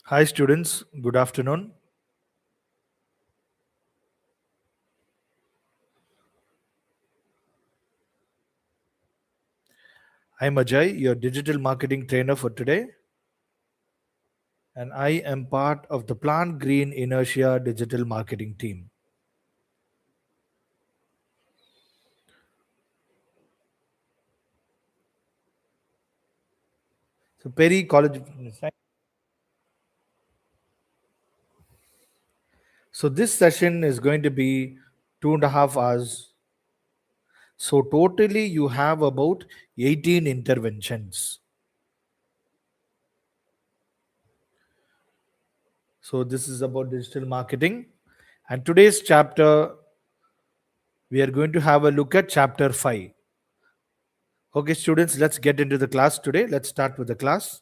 Hi, students. Good afternoon. I'm Ajay, your digital marketing trainer for today, and I am part of the Plant Green Inertia digital marketing team. So, Perry College. So, this session is going to be 2.5 hours. So, totally, you have about 18 interventions. So, this is about digital marketing. And today's chapter, we are going to have a look at chapter 5. Okay, students, let's get into the class today. Let's start with the class.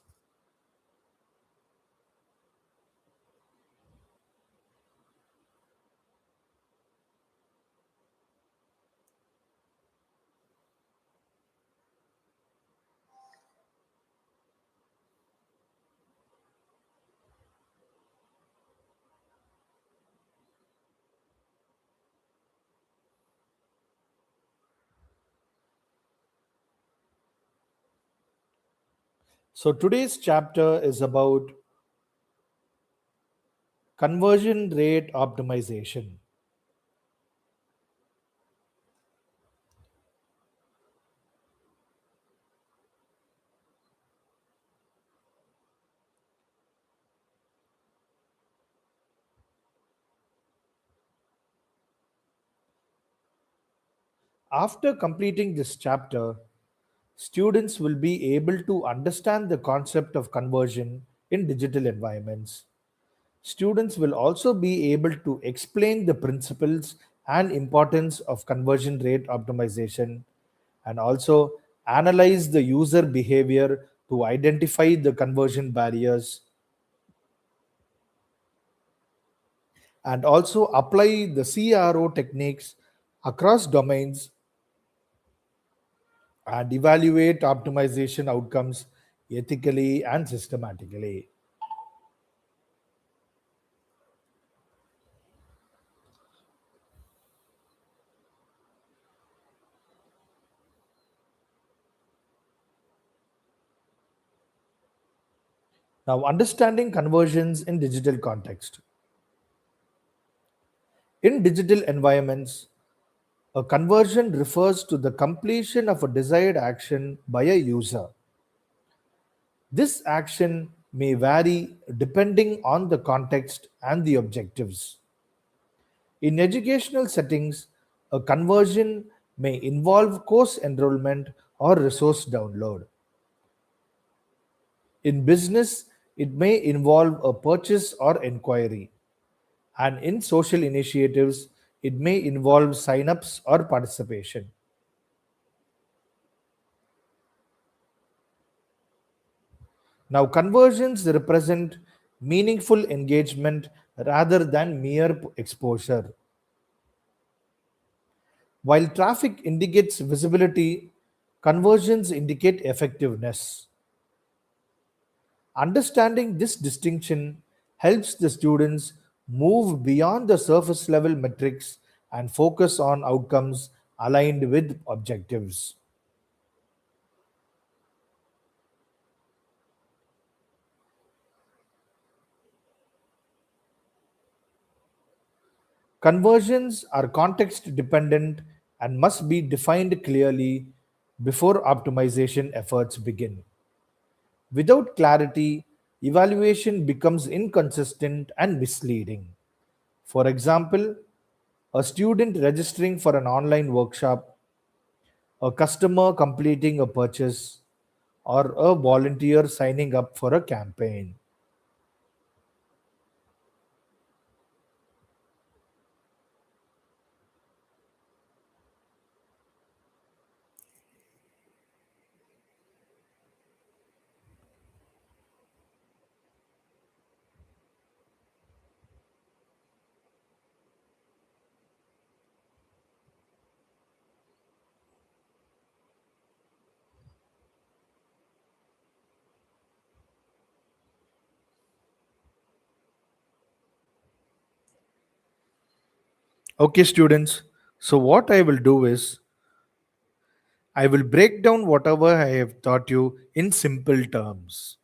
So, today's chapter is about conversion rate optimization. After completing this chapter, students will be able to understand the concept of conversion in digital environments. Students will also be able to explain the principles and importance of conversion rate optimization and also analyze the user behavior to identify the conversion barriers and also apply the CRO techniques across domains and evaluate optimization outcomes ethically and systematically. Now, understanding conversions in digital context. In digital environments, a conversion refers to the completion of a desired action by a user. This action may vary depending on the context and the objectives. In educational settings, a conversion may involve course enrollment or resource download. In business, it may involve a purchase or inquiry. And in social initiatives, it may involve sign-ups or participation. Now, conversions represent meaningful engagement rather than mere exposure. While traffic indicates visibility, conversions indicate effectiveness. Understanding this distinction helps the students move beyond the surface level metrics and focus on outcomes aligned with objectives. Conversions are context dependent and must be defined clearly before optimization efforts begin. Without clarity, evaluation becomes inconsistent and misleading. For example, a student registering for an online workshop, a customer completing a purchase, or a volunteer signing up for a campaign. Okay, students. So, what I will do is I will break down whatever I have taught you in simple terms.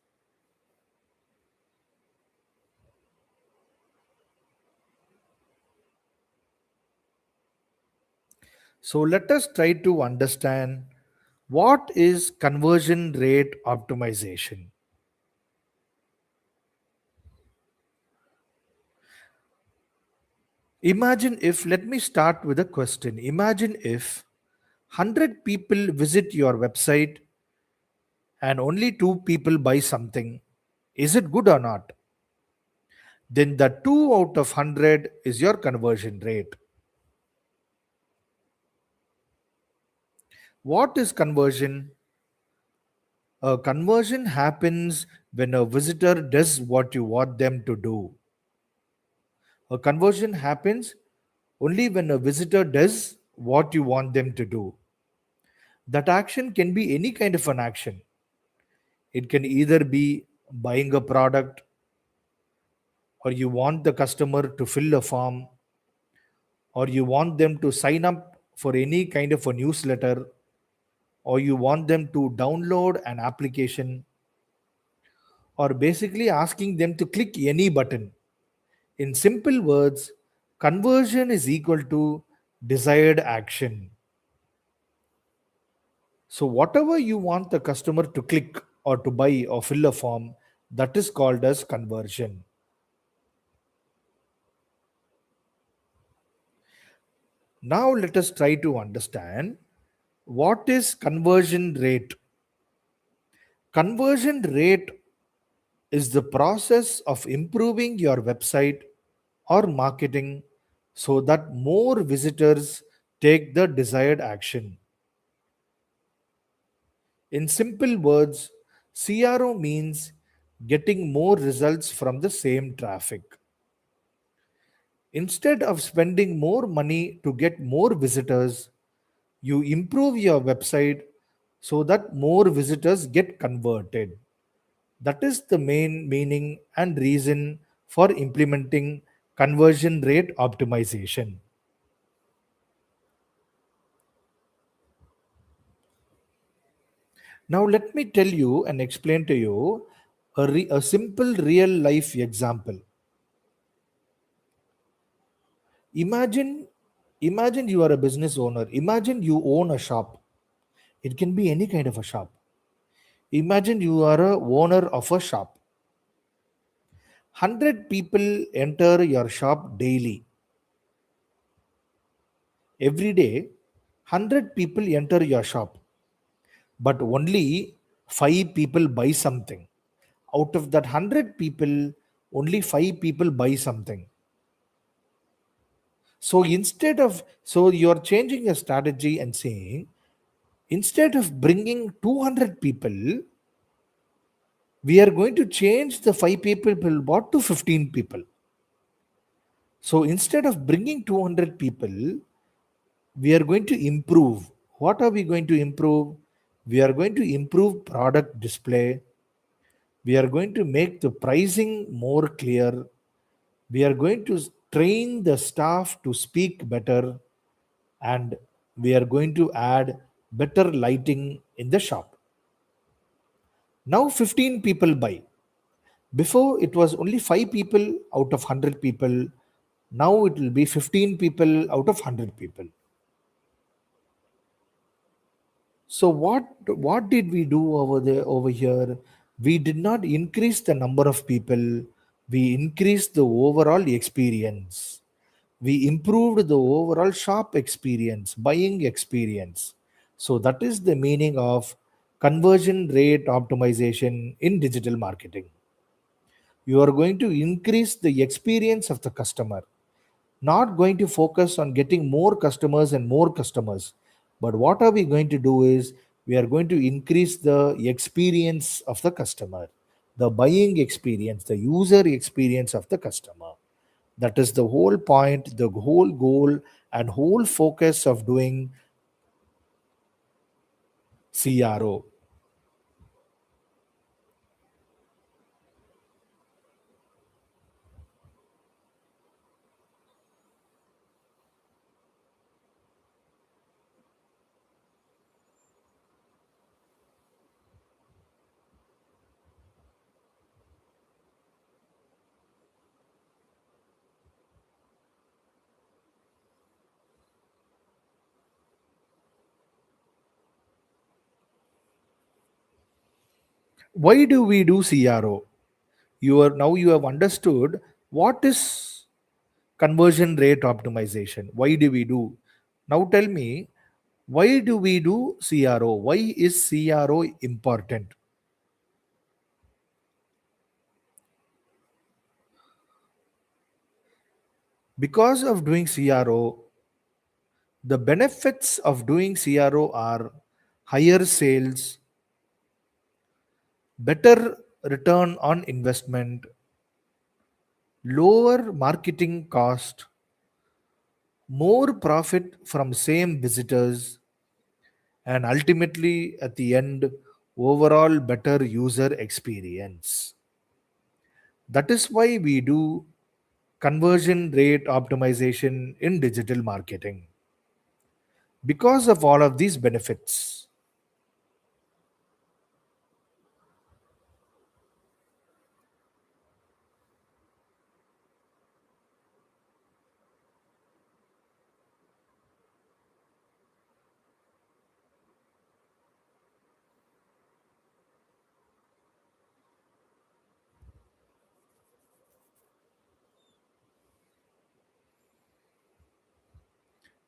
So, let us try to understand what is conversion rate optimization. Imagine if, let me start with a question. Imagine if 100 people visit your website and only 2 people buy something. Is it good or not? Then the 2 out of 100 is your conversion rate. What is conversion? A conversion happens when a visitor does what you want them to do. A conversion happens only when a visitor does what you want them to do. That action can be any kind of an action. It can either be buying a product, or you want the customer to fill a form, or you want them to sign up for any kind of a newsletter, or you want them to download an application, or basically asking them to click any button. In simple words, conversion is equal to desired action. So, whatever you want the customer to click or to buy or fill a form, that is called as conversion. Now, let us try to understand what is conversion rate. Conversion rate is the process of improving your website or marketing so that more visitors take the desired action. In simple words, CRO means getting more results from the same traffic. Instead of spending more money to get more visitors, you improve your website so that more visitors get converted. That is the main meaning and reason for implementing conversion rate optimization. Now, let me tell you and explain to you a simple real life example. Imagine, imagine you are a business owner. Imagine you own a shop. It can be any kind of a shop. Imagine you are a owner of a shop. 100 people enter your shop daily. Every day, 100 people enter your shop, but only 5 people buy something. Out of that 100 people, only 5 people buy something. So you're changing a strategy and saying, instead of bringing 200 people, we are going to change the 5 people bought to 15 people. So instead of bringing 200 people, we are going to improve. What are we going to improve? We are going to improve product display. We are going to make the pricing more clear. We are going to train the staff to speak better, and we are going to add better lighting in the shop. Now 15 people buy. Before it was only 5 people out of 100 people. Now it will be 15 people out of 100 people. So what did we do over here? We did not increase the number of people. We increased the overall experience. We improved the overall shop experience, buying experience. So that is the meaning of conversion rate optimization in digital marketing. You are going to increase the experience of the customer, not going to focus on getting more customers and more customers. But what are we going to do is we are going to increase the experience of the customer, the buying experience, the user experience of the customer. That is the whole point, the whole goal, and whole focus of doing CRO. Why do we do CRO? You have understood what is conversion rate optimization. Why do we do? Now tell me, why do we do CRO? Why is CRO important? Because of doing CRO, the benefits of doing CRO are higher sales, better return on investment, lower marketing cost, more profit from same visitors, and ultimately at the end, overall better user experience. That is why we do conversion rate optimization in digital marketing. Because of all of these benefits.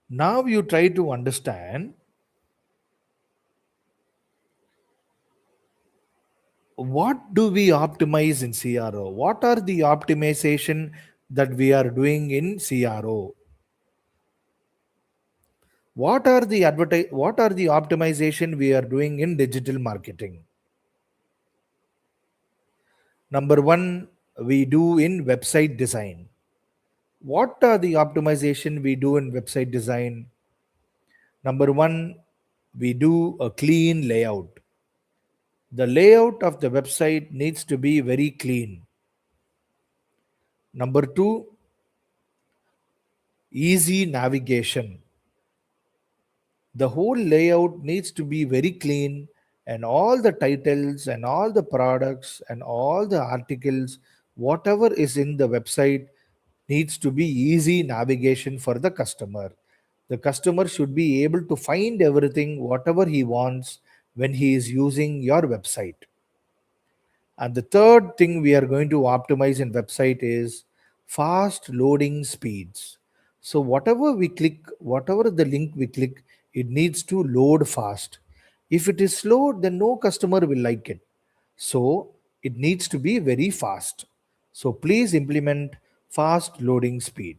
Now you try to understand what do we optimize in CRO? What are the optimization that we are doing in CRO? What are the optimization we are doing in digital marketing? Number 1, we do in website design. What are the optimization we do in website design? Number 1, we do a clean layout. The layout of the website needs to be very clean. Number 2, easy navigation. The whole layout needs to be very clean, and all the titles and all the products and all the articles, whatever is in the website, needs to be easy navigation for the customer. The customer should be able to find everything whatever he wants when he is using your website. And the third thing we are going to optimize in website is fast loading speeds. So whatever we click, whatever the link we click, it needs to load fast. If it is slow, then no customer will like it. So it needs to be very fast. So please implement fast loading speed.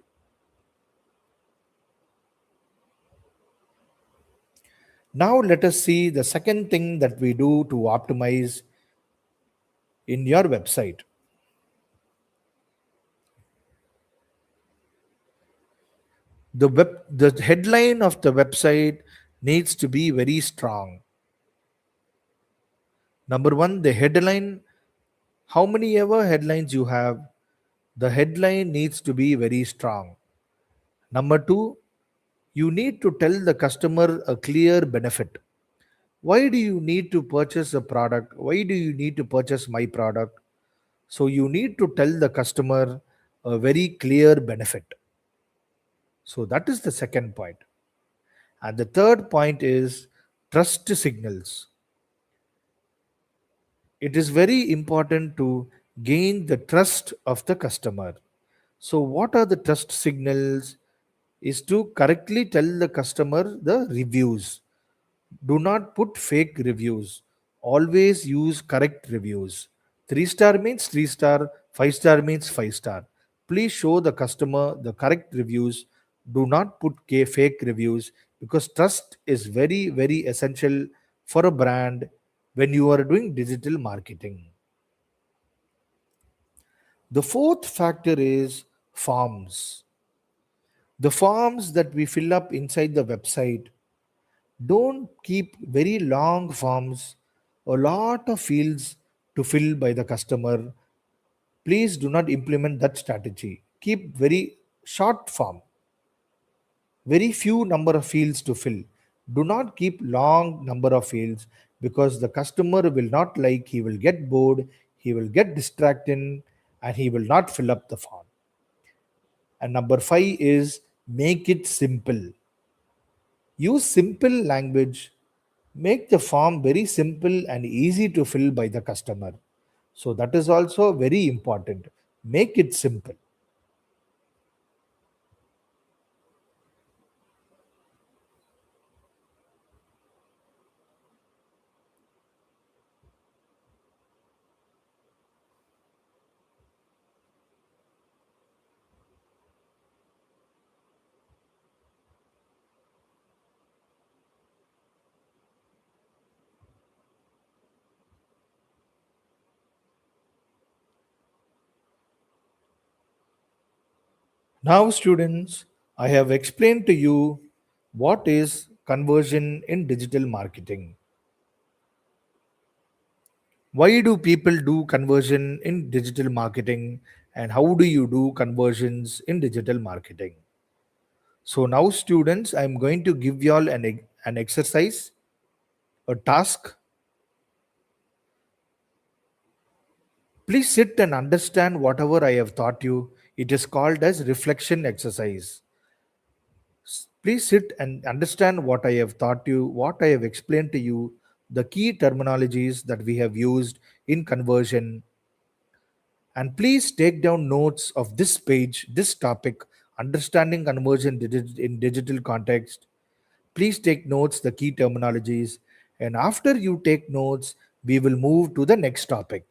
Now let us see the second thing that we do to optimize in your website. The headline of the website needs to be very strong. Number 1, the headline, how many ever headlines you have, the headline needs to be very strong. Number 2, you need to tell the customer a clear benefit. Why do you need to purchase a product? Why do you need to purchase my product? So you need to tell the customer a very clear benefit. So that is the second point. And the third point is trust signals. It is very important to gain the trust of the customer. So what are the trust signals? Is to correctly tell the customer the reviews. Do not put fake reviews. Always use correct reviews. 3 star means 3 star, 5 star means 5 star. Please show the customer the correct reviews. Do not put fake reviews, because trust is very, very essential for a brand when you are doing digital marketing. The fourth factor is forms. The forms that we fill up inside the website, don't keep very long forms, a lot of fields to fill by the customer. Please do not implement that strategy. Keep very short form, very few number of fields to fill. Do not keep long number of fields, because the customer will not like, he will get bored, he will get distracted, and he will not fill up the form. And number 5 is make it simple. Use simple language, Make the form very simple and easy to fill by the customer. So that is also very important. Make it simple. Now, students, I have explained to you what is conversion in digital marketing. Why do people do conversion in digital marketing, and how do you do conversions in digital marketing? So now, students, I'm going to give you all an exercise, a task. Please sit and understand whatever I have taught you. It is called as reflection exercise. Please sit and understand what I have taught you, what I have explained to you, the key terminologies that we have used in conversion, and please take down notes of this page, this topic, understanding conversion in digital context. Please take notes, the key terminologies, and after you take notes, we will move to the next topic.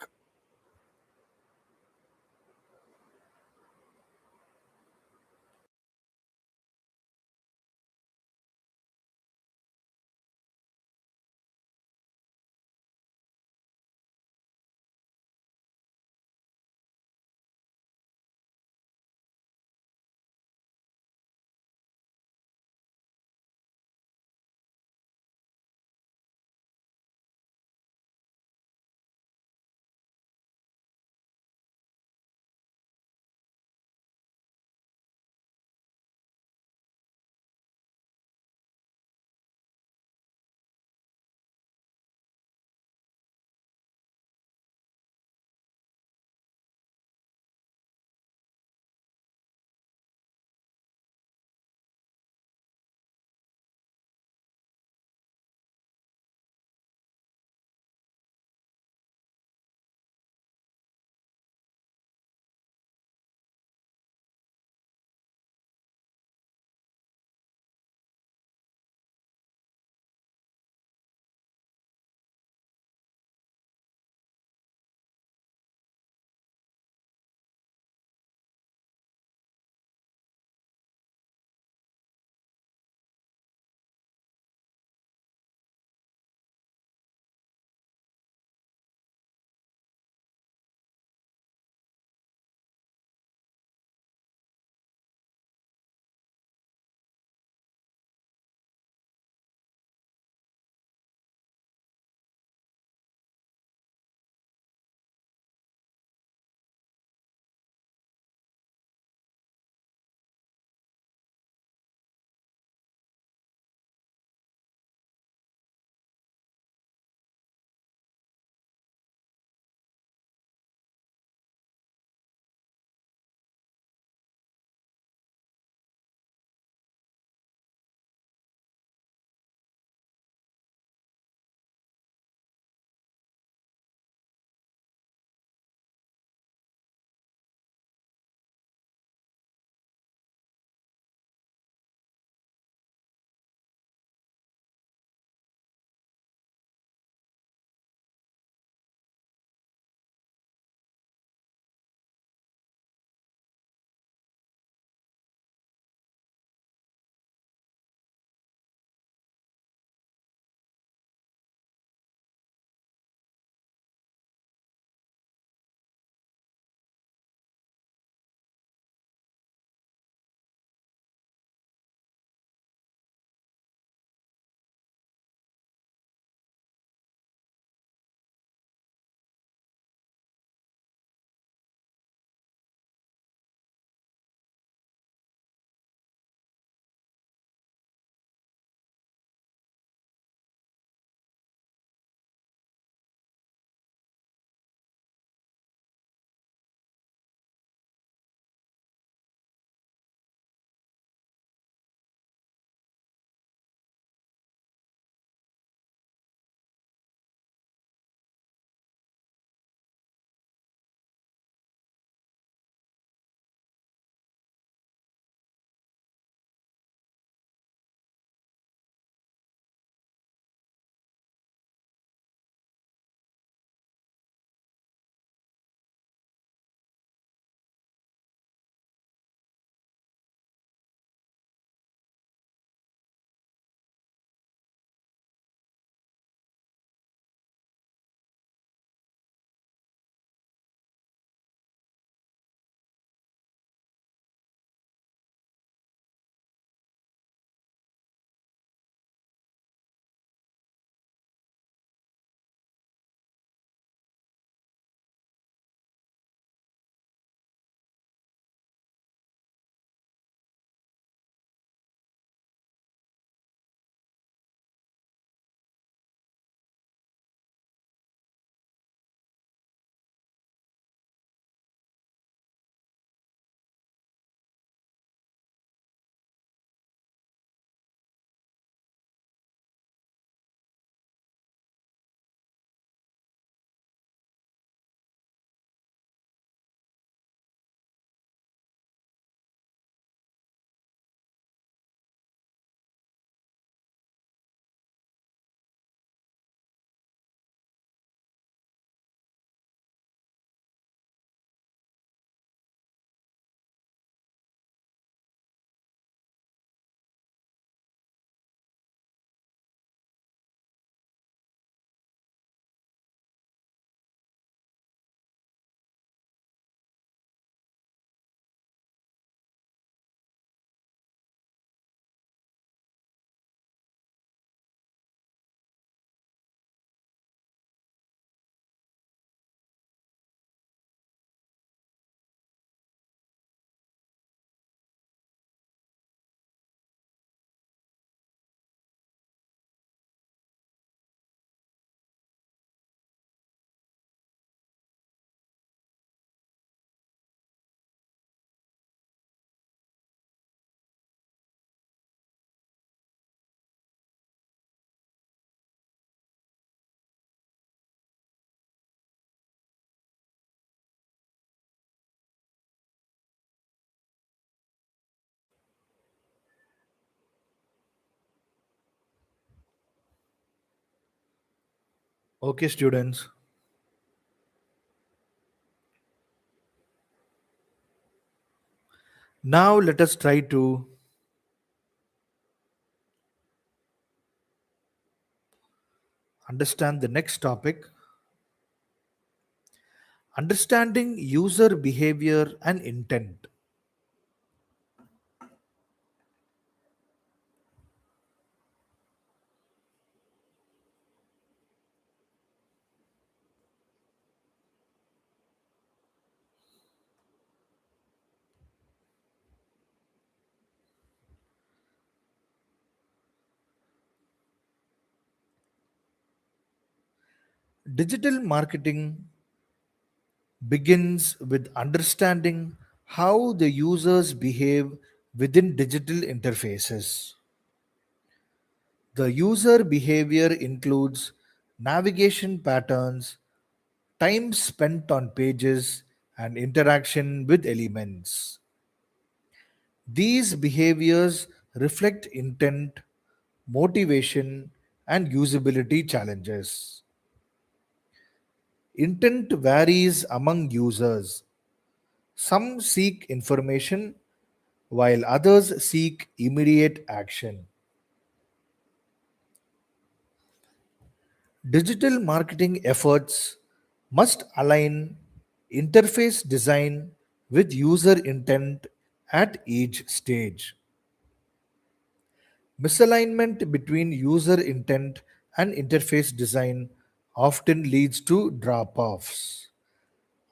Okay, students. Now let us try to understand the next topic: understanding user behavior and intent. Digital marketing begins with understanding how the users behave within digital interfaces. The user behavior includes navigation patterns, time spent on pages, and interaction with elements. These behaviors reflect intent, motivation, and usability challenges. Intent varies among users. Some seek information while others seek immediate action. Digital marketing efforts must align interface design with user intent at each stage. Misalignment between user intent and interface design often leads to drop offs.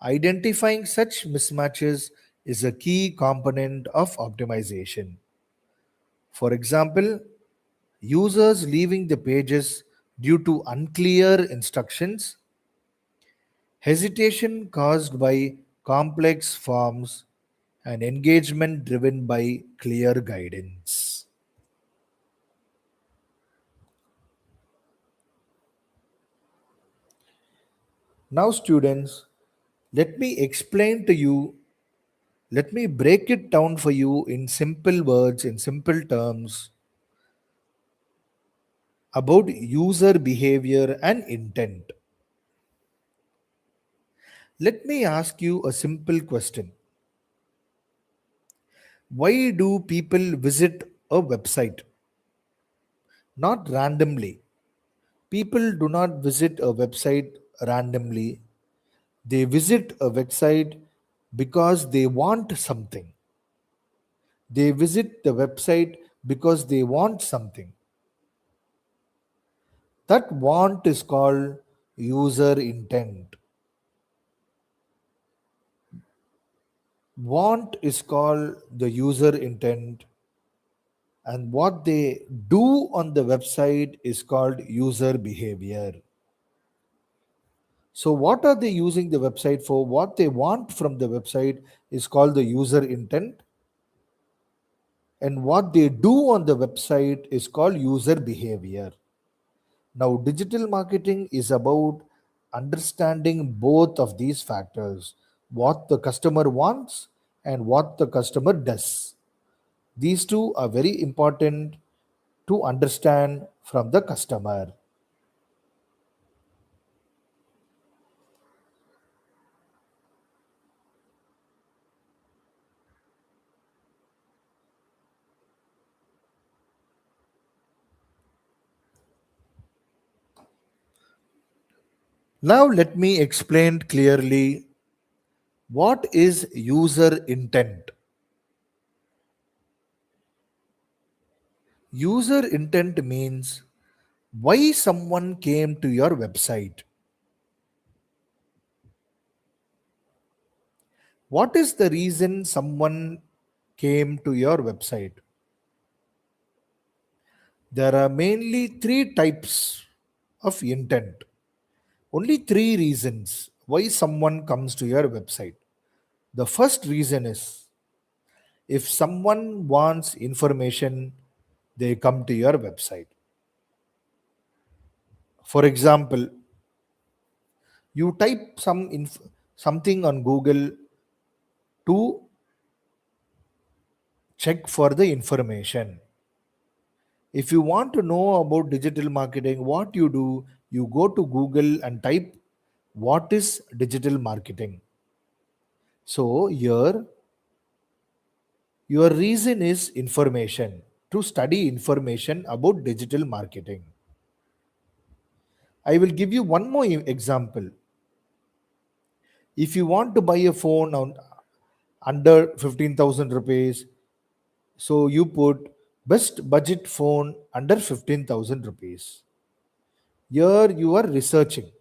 Identifying such mismatches is a key component of optimization. For example, users leaving the pages due to unclear instructions, hesitation caused by complex forms, and engagement driven by clear guidance. Now, students, let me explain to you, let me break it down for you in simple words, in simple terms, about user behavior and intent. Let me ask you a simple question. Why do people visit a website? Not randomly. People do not visit a website randomly. They visit a website because they want something. They visit the website because they want something. That want is called user intent. Want is called the user intent, and what they do on the website is called user behavior. So, what are they using the website for? What they want from the website is called the user intent, and what they do on the website is called user behavior. Now, digital marketing is about understanding both of these factors: what the customer wants and what the customer does. These two are very important to understand from the customer. Now, let me explain clearly what is user intent. User intent means why someone came to your website. What is the reason someone came to your website? There are mainly three types of intent. Only three reasons why someone comes to your website. The first reason is if someone wants information, they come to your website. For example, you type something on Google to check for the information. If you want to know about digital marketing, what you do, you go to Google and type what is digital marketing. So here your reason is information, to study information about digital marketing. I will give you one more example. If you want to buy a phone on under 15,000 rupees, so you put best budget phone under 15,000 rupees. Here you are researching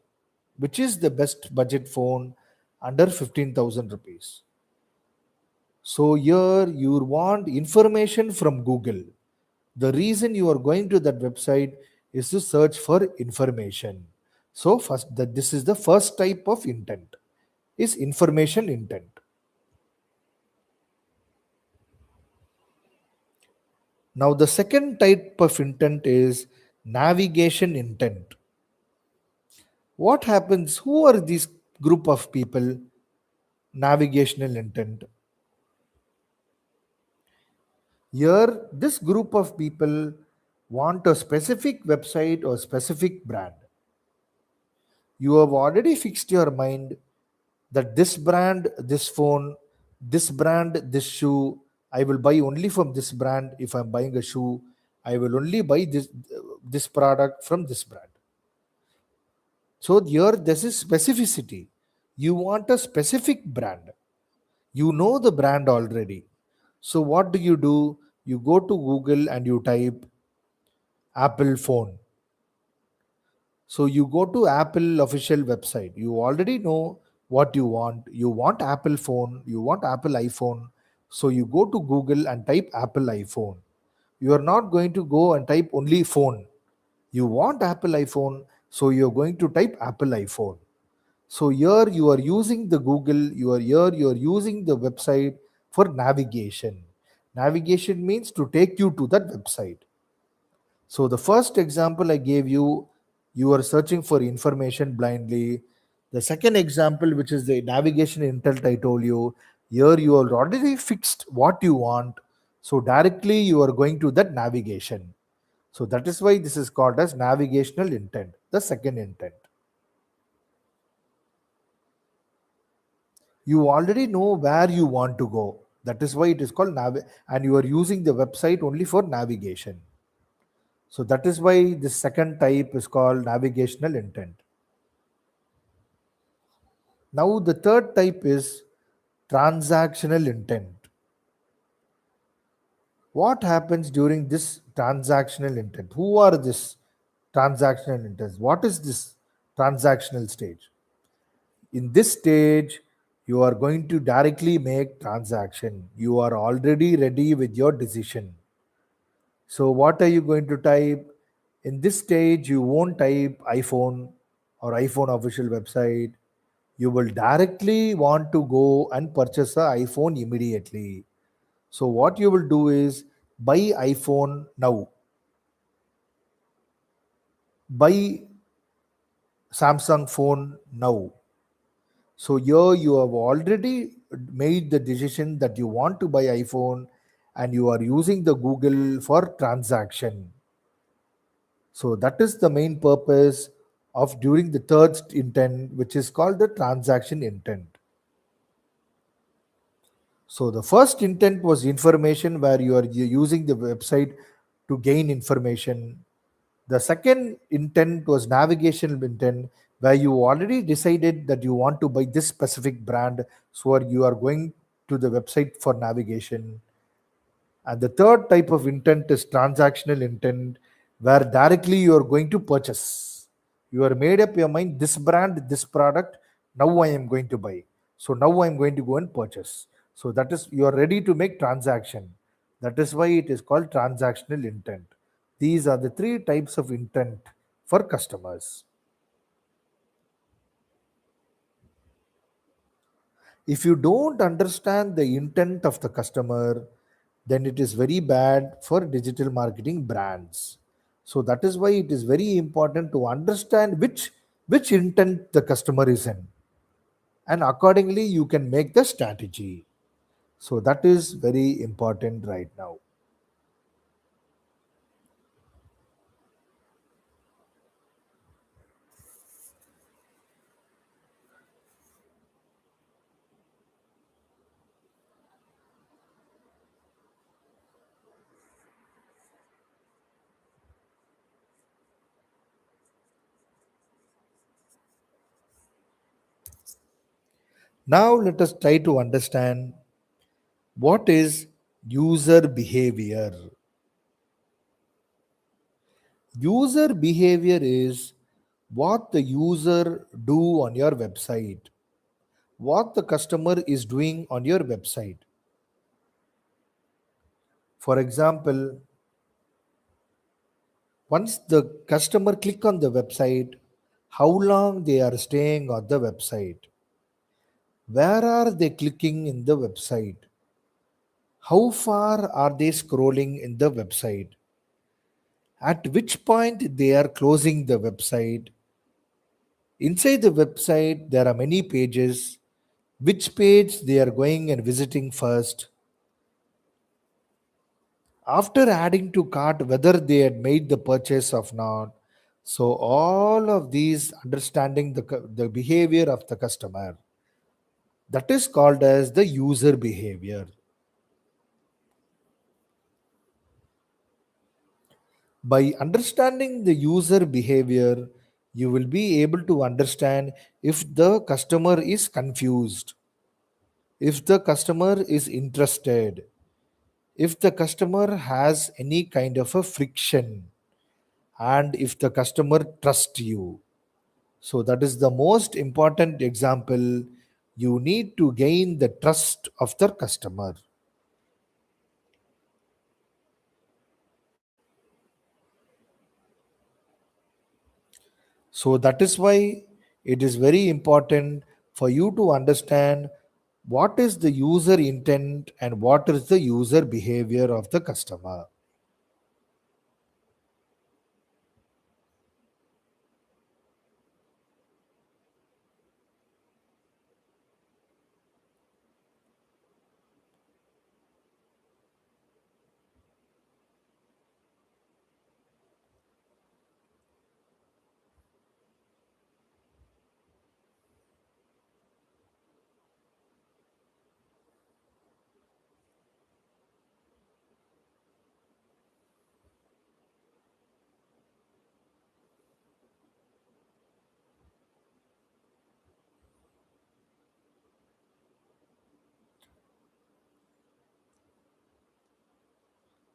which is the best budget phone under 15,000 rupees. So here you want information from Google. The reason you are going to that website is to search for information. So first that this is the first type of intent is information intent. Now the second type of intent is navigation intent. What happens? Who are these group of people? Navigational intent. Here, this group of people want a specific website or specific brand. You have already fixed your mind that this brand, this phone, this brand, this shoe, I will buy only from this brand. If I'm buying a shoe, I will only buy this product from this brand. So here, this is specificity. You want a specific brand. You know the brand already. So what do? You go to Google and you type Apple phone. So you go to Apple official website. You already know what you want. You want Apple phone, you want Apple iPhone. So you go to Google and type Apple iPhone. You are not going to go and type only phone. You want Apple iPhone, so you're going to type Apple iPhone. So here you are using the Google, you are using the website for navigation. Navigation means to take you to that website. So the first example I gave you, you are searching for information blindly. The second example, which is the navigation intent, I told you, here you are already fixed what you want. So directly you are going to that navigation. So that is why this is called as navigational intent, the second intent. You already know where you want to go. That is why it is called and you are using the website only for navigation. So that is why this second type is called navigational intent. Now the third type is transactional intent. What happens during this transactional intent? Who are this transactional intent? What is this transactional stage? In this stage, you are going to directly make transaction. You are already ready with your decision. So what are you going to type? In this stage, you won't type iPhone or iPhone official website. You will directly want to go and purchase a iPhone immediately. So what you will do is buy iPhone now, buy Samsung phone now. So here you have already made the decision that you want to buy iPhone and you are using the Google for transaction. So that is the main purpose of during the third intent, which is called the transaction intent. So the first intent was information where you are using the website to gain information. The second intent was navigation intent where you already decided that you want to buy this specific brand, so you are going to the website for navigation. And the third type of intent is transactional intent, where directly you are going to purchase. You are made up your mind, this brand, this product, now I am going to buy. So now I am going to go and purchase. So that is, you are ready to make transaction. That is why it is called transactional intent. These are the three types of intent for customers. If you don't understand the intent of the customer, then it is very bad for digital marketing brands. So that is why it is very important to understand which intent the customer is in, and accordingly you can make the strategy. So that is very important right now. Now let us try to understand what is user behavior. User behavior is what the user do on your website, what the customer is doing on your website. For example, once the customer click on the website, how long they are staying on the website, where are they clicking in the website, how far are they scrolling in the website, at which point they are closing the website. Inside the website, there are many pages. Which page they are going and visiting first. After adding to cart, whether they had made the purchase or not. So all of these understanding the behavior of the customer. That is called as the user behavior. By understanding the user behavior, you will be able to understand if the customer is confused, if the customer is interested, if the customer has any kind of a friction, and if the customer trusts you. So that is the most important example. You need to gain the trust of the customer. So that is why it is very important for you to understand what is the user intent and what is the user behavior of the customer.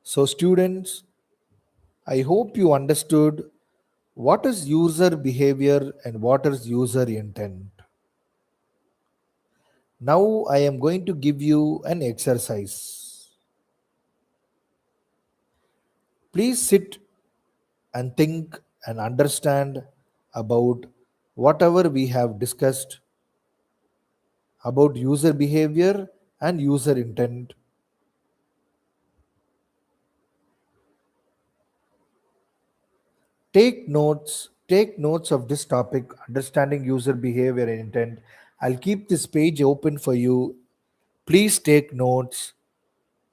So, students, I hope you understood what is user behavior and what is user intent. Now, I am going to give you an exercise. Please sit and think and understand about whatever we have discussed about user behavior and user intent. Take notes of this topic, understanding user behavior and intent. I'll keep this page open for you. Please take notes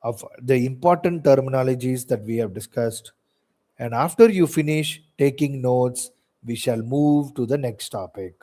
of the important terminologies that we have discussed. And after you finish taking notes, we shall move to the next topic.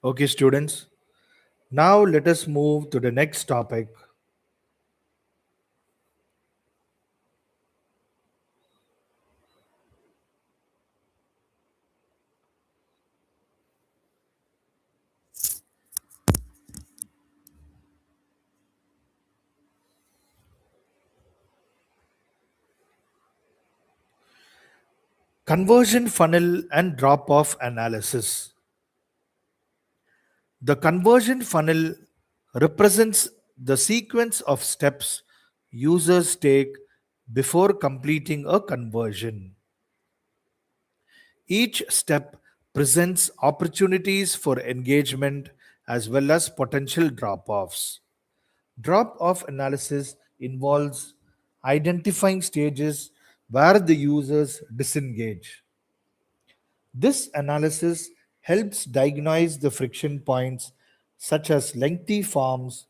Okay, students. Now let us move to the next topic: conversion funnel and drop off analysis. The conversion funnel represents the sequence of steps users take before completing a conversion. Each step presents opportunities for engagement as well as potential drop offs. Drop off analysis involves identifying stages where the users disengage. This analysis helps diagnose the friction points such as lengthy forms,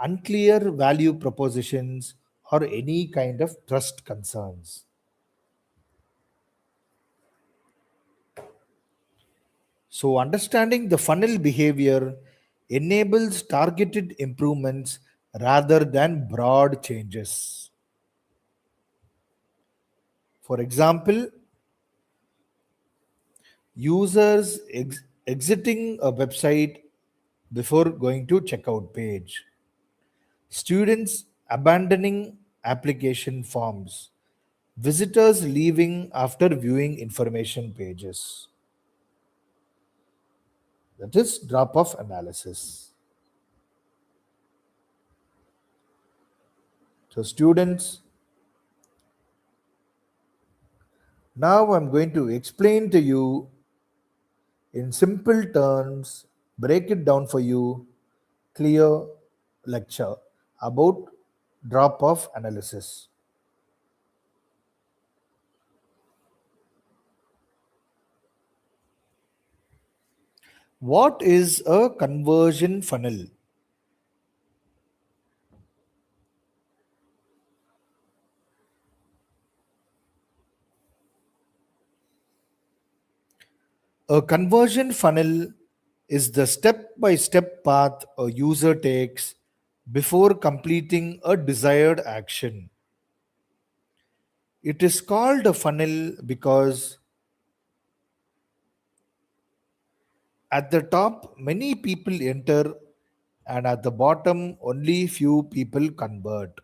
unclear value propositions, or any kind of trust concerns. So, understanding the funnel behavior enables targeted improvements rather than broad changes. For example, users exiting a website before going to checkout page, students abandoning application forms, visitors leaving after viewing information pages. That is drop off analysis. So, students, now I'm going to explain to you in simple terms, break it down for you, clear lecture about drop off analysis. What is a conversion funnel? A conversion funnel is the step by step path a user takes before completing a desired action. It is called a funnel because at the top many people enter and at the bottom only few people convert.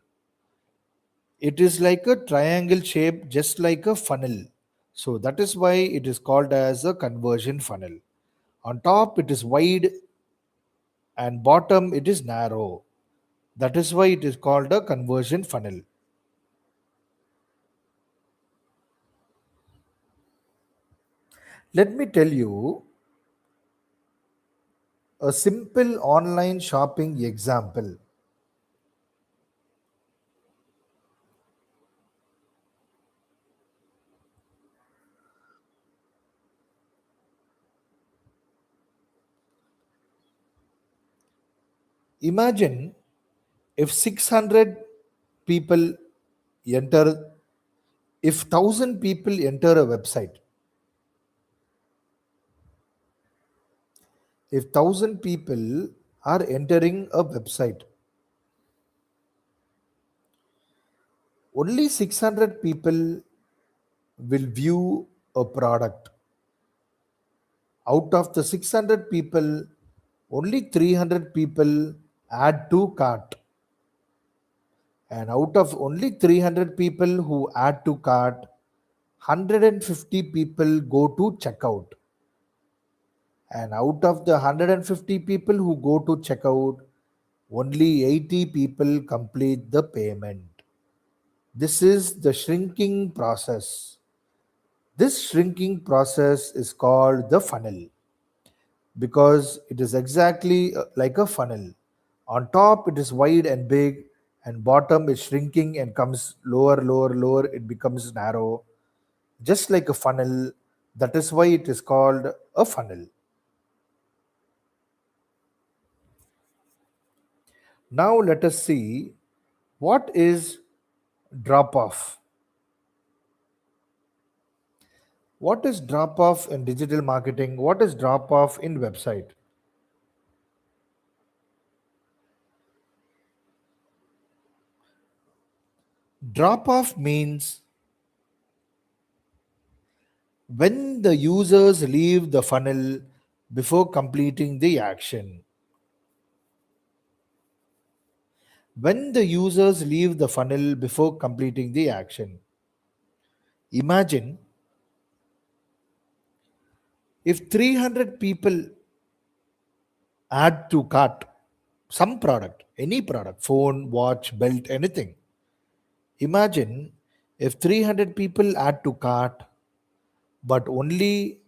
It is like a triangle shape, just like a funnel. So that is why it is called as a conversion funnel. On top it is wide and bottom it is narrow. That is why it is called a conversion funnel. Let me tell you a simple online shopping example. Imagine if 600 people enter, if 1000 people enter a website, if 1000 people are entering a website, only 600 people will view a product. Out of the 600 people, only 300 people add to cart. And out of only 300 people who add to cart, 150 people go to checkout. And out of the 150 people who go to checkout, only 80 people complete the payment. This is the shrinking process. This shrinking process is called the funnel because it is exactly like a funnel. On top, it is wide and big, and bottom is shrinking and comes lower, lower, lower. It becomes narrow, just like a funnel. That is why it is called a funnel. Now, let us see what is drop off. What is drop off in digital marketing? What is drop off in website? Drop off means when the users leave the funnel before completing the action. When the users leave the funnel before completing the action. Imagine if 300 people add to cart some product, any product, phone, watch, belt, anything. Imagine if 300 people add to cart, but only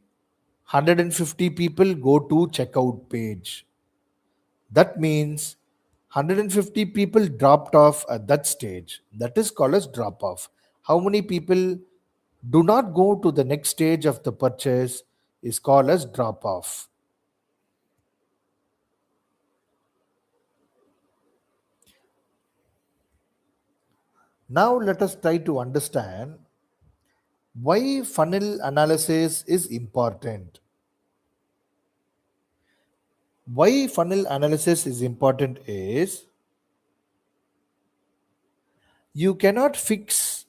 150 people go to checkout page. That means 150 people dropped off at that stage. That is called as drop off. How many people do not go to the next stage of the purchase is called as drop off. Now let us try to understand why funnel analysis is important. Why funnel analysis is important is you cannot fix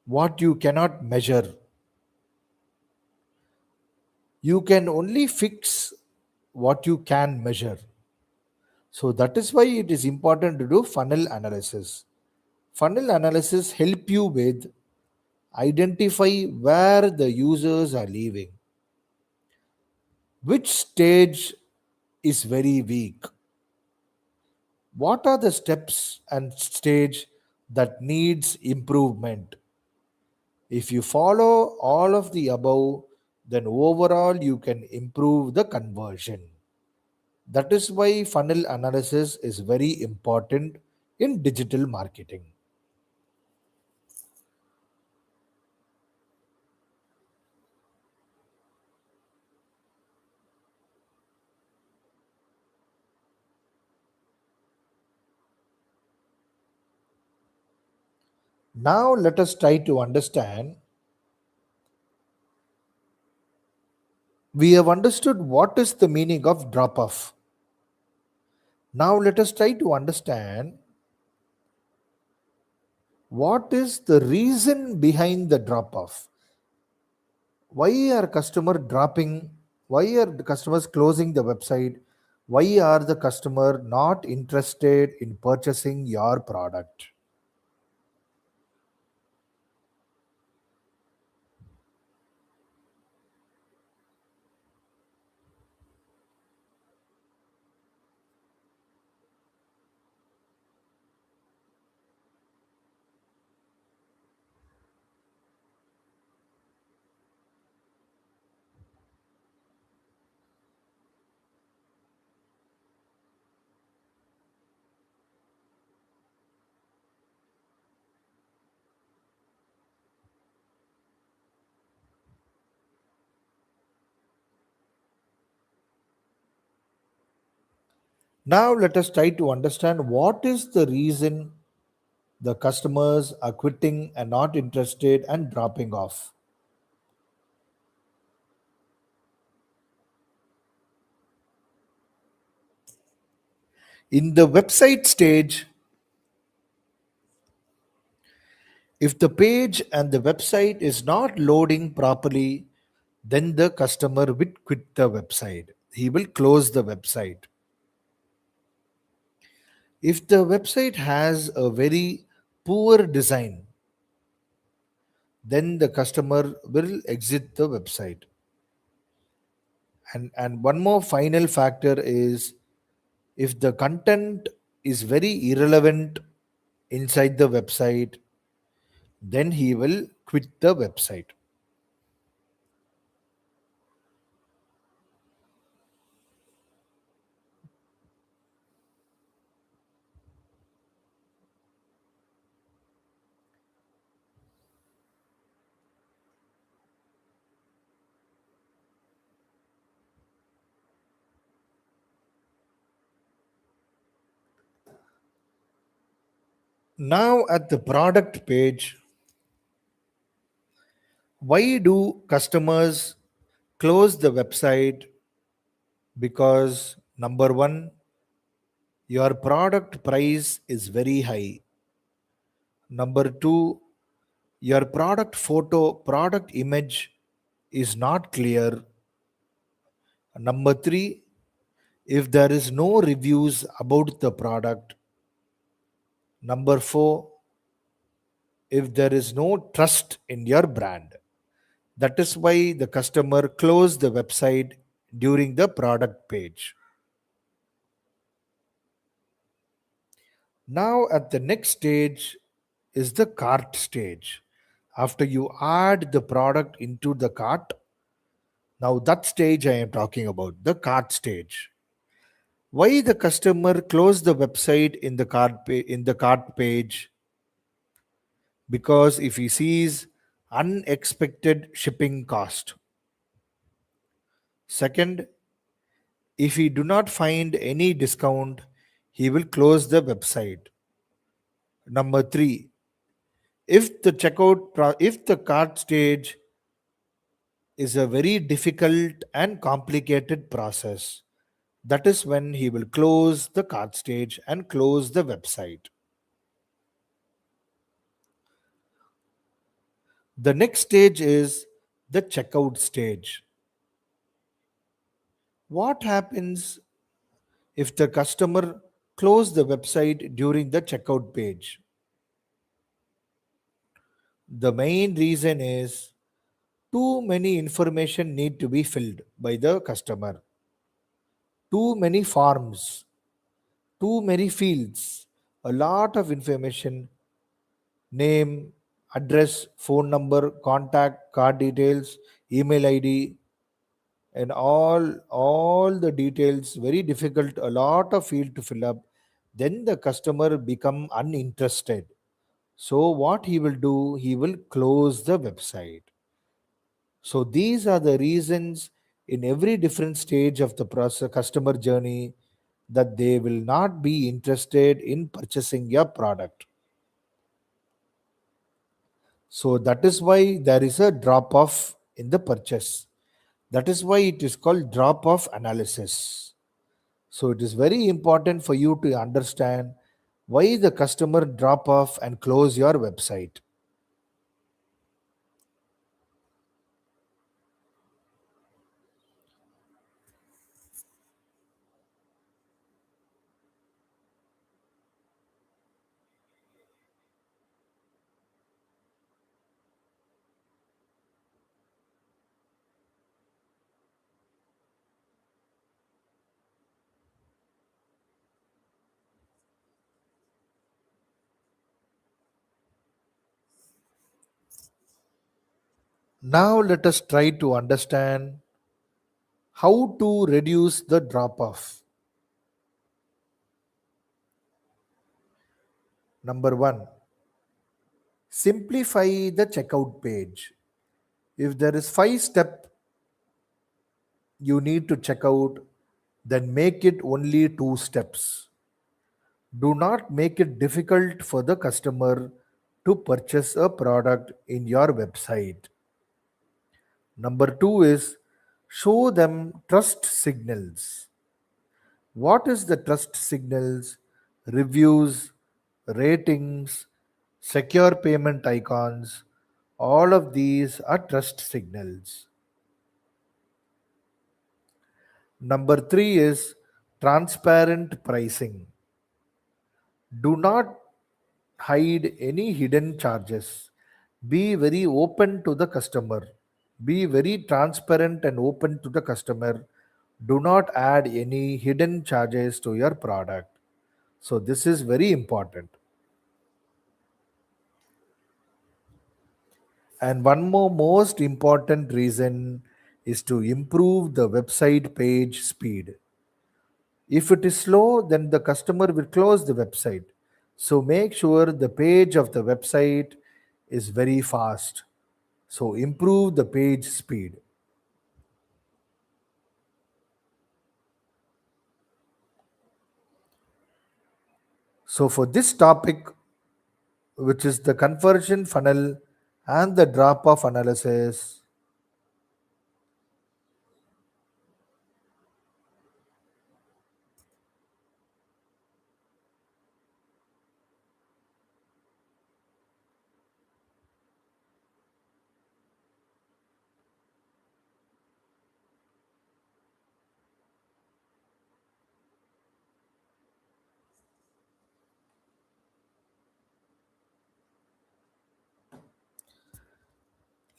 what you cannot measure. You can only fix what you can measure. So that is why it is important to do funnel analysis. Funnel analysis help you with identify where the users are leaving, which stage is very weak, what are the steps and stage that needs improvement. If you follow all of the above, then overall you can improve the conversion. That is why funnel analysis is very important in digital marketing. Now let us try to understand. We have understood what is the meaning of drop off. Now let us try to understand what is the reason behind the drop off. Why are customer dropping? Why are the customers closing the website? Why are the customer not interested in purchasing your product? Now let us try to understand what is the reason the customers are quitting and not interested and dropping off. In the website stage, if the page and the website is not loading properly, then the customer will quit the website. He will close the website. If the website has a very poor design, then the customer will exit the website. And one more final factor is if the content is very irrelevant inside the website, then he will quit the website. Now, at the product page, why do customers close the website? Because number one, your product price is very high. Number two, your product photo, product image is not clear. Number three, if there is no reviews about the product. Number four, if there is no trust in your brand. That is why the customer closed the website during the product page. Now, at the next stage is the cart stage. After you add the product into the cart, now that stage I am talking about, the cart stage. Why the customer closed the website in the in the cart page? Because if he sees unexpected shipping cost. Second, if he do not find any discount, he will close the website. Number 3, if the cart stage is a very difficult and complicated process, that is when he will close the cart stage and close the website. The next stage is the checkout stage. What happens if the customer close the website during the checkout page? The main reason is too many information need to be filled by the customer, too many forms, too many fields, a lot of information, name, address, phone number, contact, card details, email ID, and all the details, very difficult, a lot of field to fill up. Then the customer become uninterested. So what he will do, he will close the website. So these are the reasons in every different stage of the process, customer journey, that they will not be interested in purchasing your product. So that is why there is a drop off in the purchase. That is why it is called drop off analysis. So it is very important for you to understand why the customer drop off and close your website. Now let us try to understand how to reduce the drop off. Number 1, simplify the checkout page. If there is 5 step you need to check out, then make it only 2 steps. Do not make it difficult for the customer to purchase a product in your website. Number 2 is show them trust signals. What is the trust signals? Reviews, ratings, secure payment icons. All of these are trust signals. Number 3 is transparent pricing. Do not hide any hidden charges. Be very open to the customer. Be very transparent and open to the customer. Do not add any hidden charges to your product. So, this is very important. And one more most important reason is to improve the website page speed. If it is slow, then the customer will close the website. So make sure the page of the website is very fast. So improve the page speed. So for this topic, which is the conversion funnel and the drop off analysis,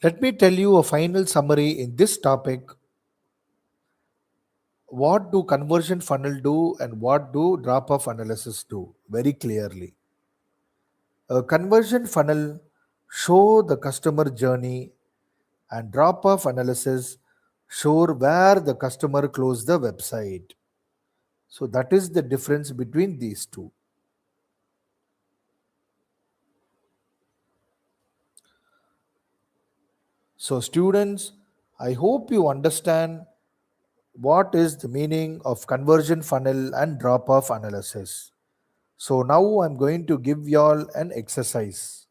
Let me tell you a final summary in this topic. What do conversion funnel do and what do drop off analysis do very clearly? A conversion funnel show the customer journey and drop off analysis show where the customer closed the website. So that is the difference between these two. So students, I hope you understand what is the meaning of conversion funnel and drop off analysis. So now I'm going to give y'all an exercise.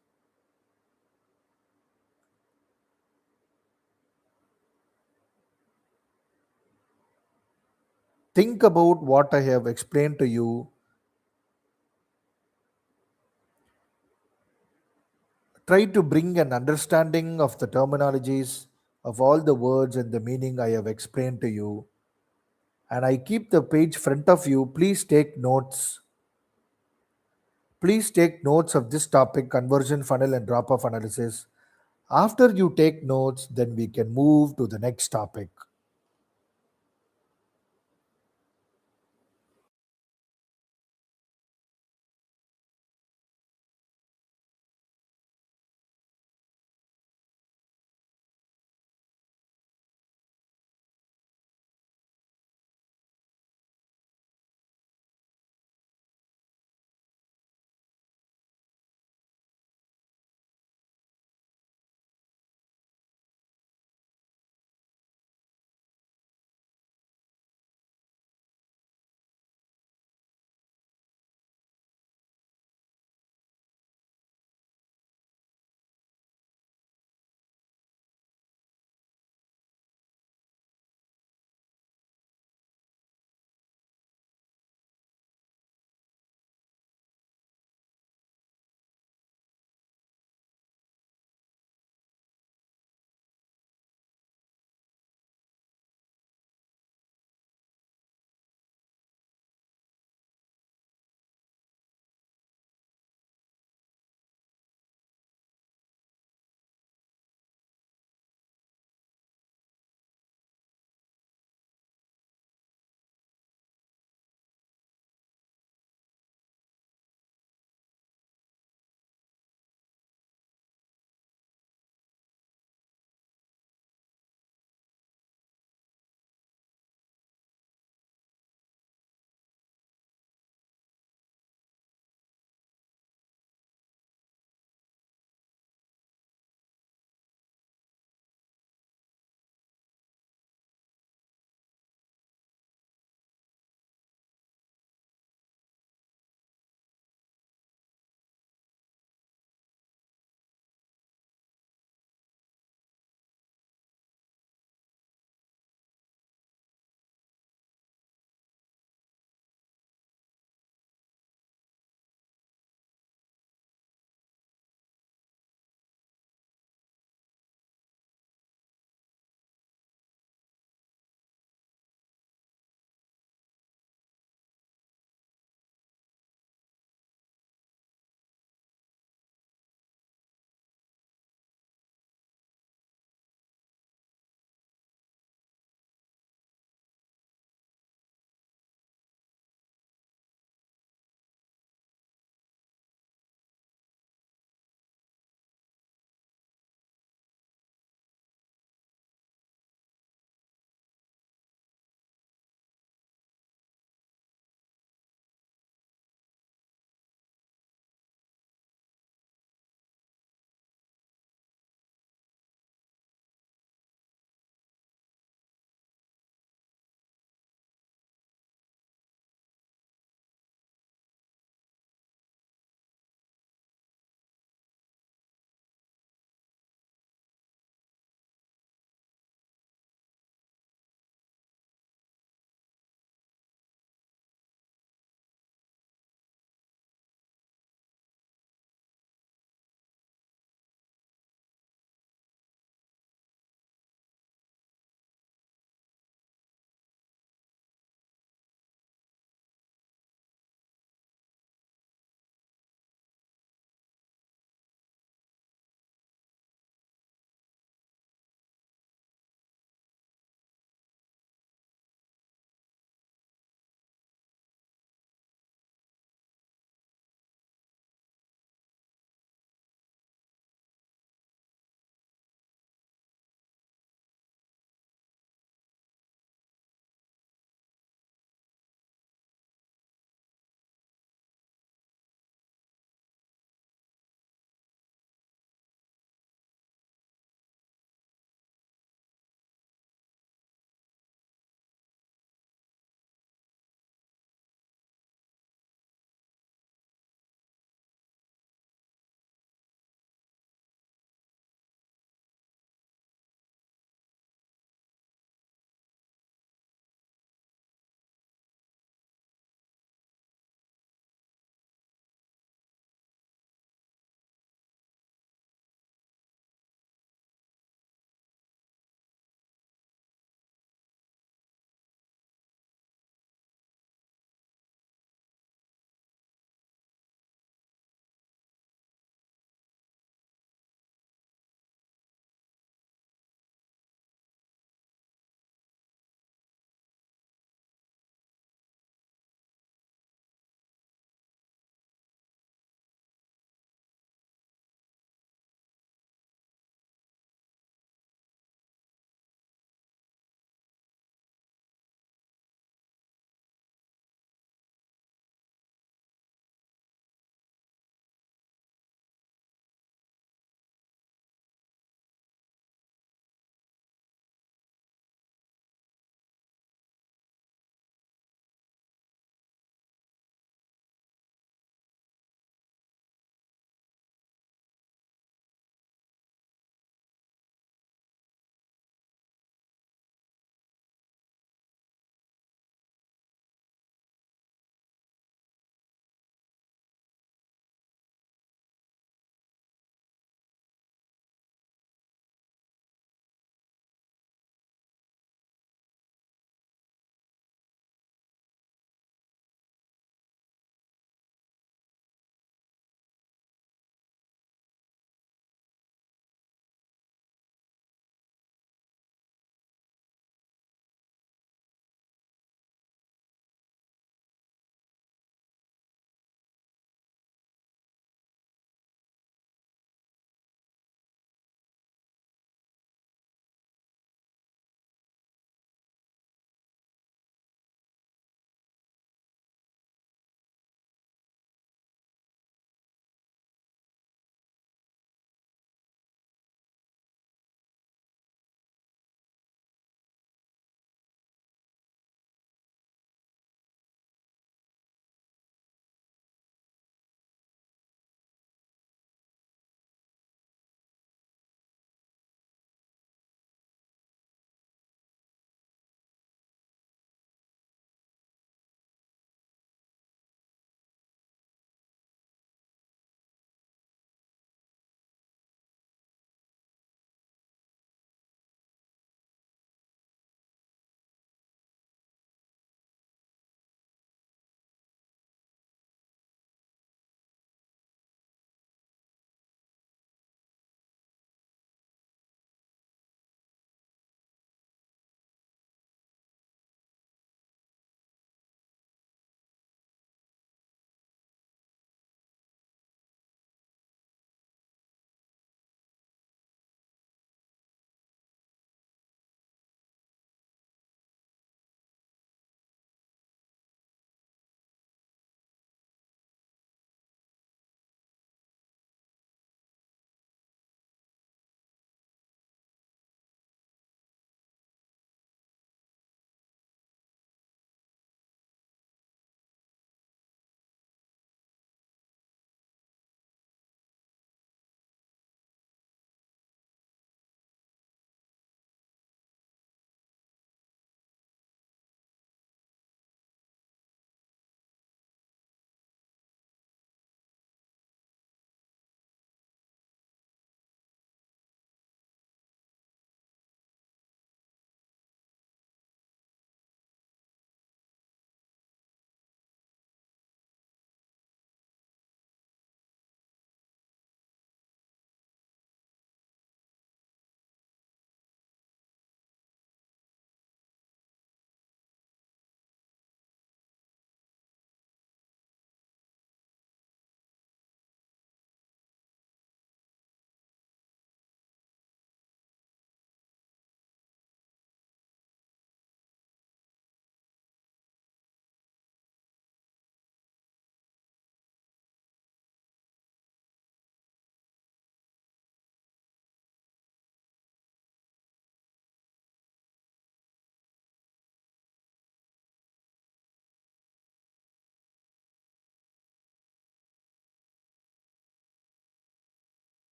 Think about what I have explained to you. Try to bring an understanding of the terminologies of all the words and the meaning I have explained to you. And I keep the page front of you. Please take notes. Please take notes of this topic, conversion funnel and drop off analysis. After you take notes, then we can move to the next topic.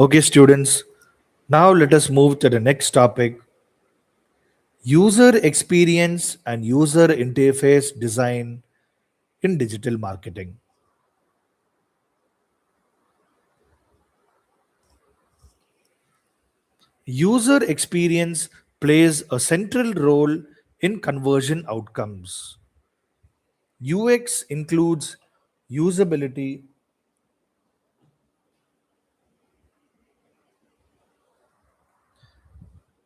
Okay, students, now let us move to the next topic: user experience and user interface design in digital marketing. User experience plays a central role in conversion outcomes. UX includes usability,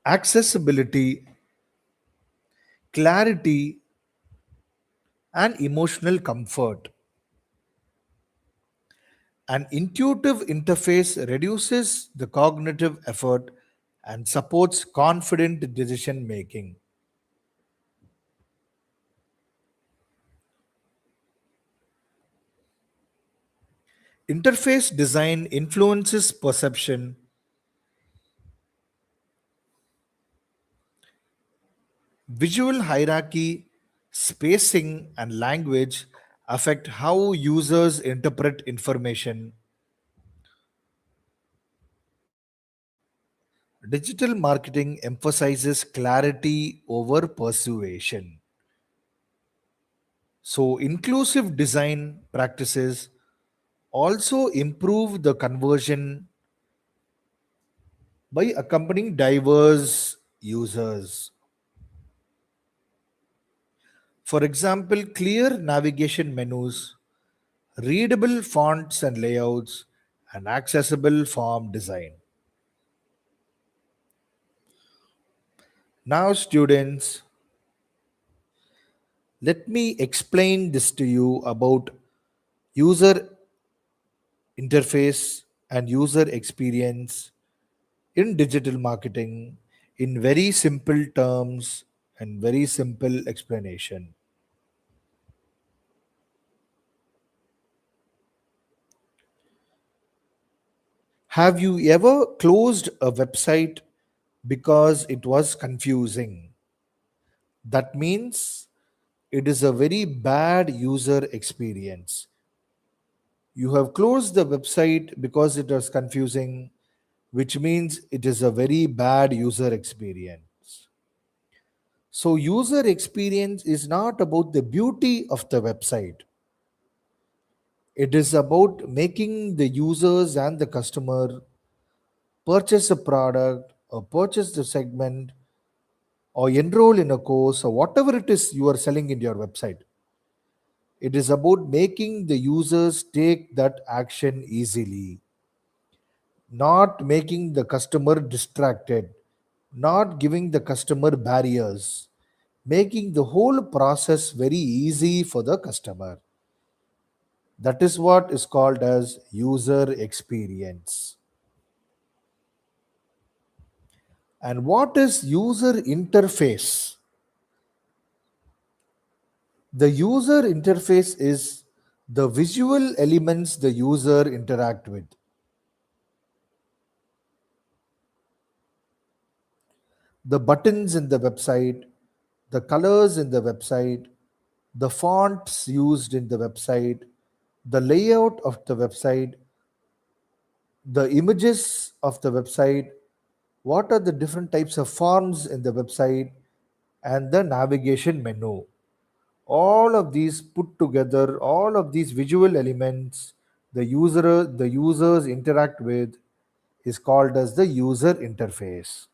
accessibility, clarity, and emotional comfort. An intuitive interface reduces the cognitive effort and supports confident decision making. Interface design influences perception. Visual hierarchy, spacing, and language affect how users interpret information. Digital marketing emphasizes clarity over persuasion. So, inclusive design practices also improve the conversion by accompanying diverse users. For example, clear navigation menus, readable fonts and layouts, and accessible form design. Now, students, let me explain this to you about user interface and user experience in digital marketing in very simple terms and very simple explanation. Have you ever closed a website because it was confusing? That means it is a very bad user experience. You have closed the website because it was confusing, which means it is a very bad user experience. So, user experience is not about the beauty of the website, it is about making the users and the customer purchase a product or purchase the segment or enroll in a course or whatever it is you are selling in your website. It is about making the users take that action easily, not making the customer distracted, not giving the customer barriers, making the whole process very easy for the customer. That is what is called as user experience. And what is user interface? The user interface is the visual elements the user interact with. The buttons in the website, the colors in the website, the fonts used in the website, the layout of the website, the images of the website, what are the different types of forms in the website, and the navigation menu. All of these put together, all of these visual elements the users interact with is called as the user interface.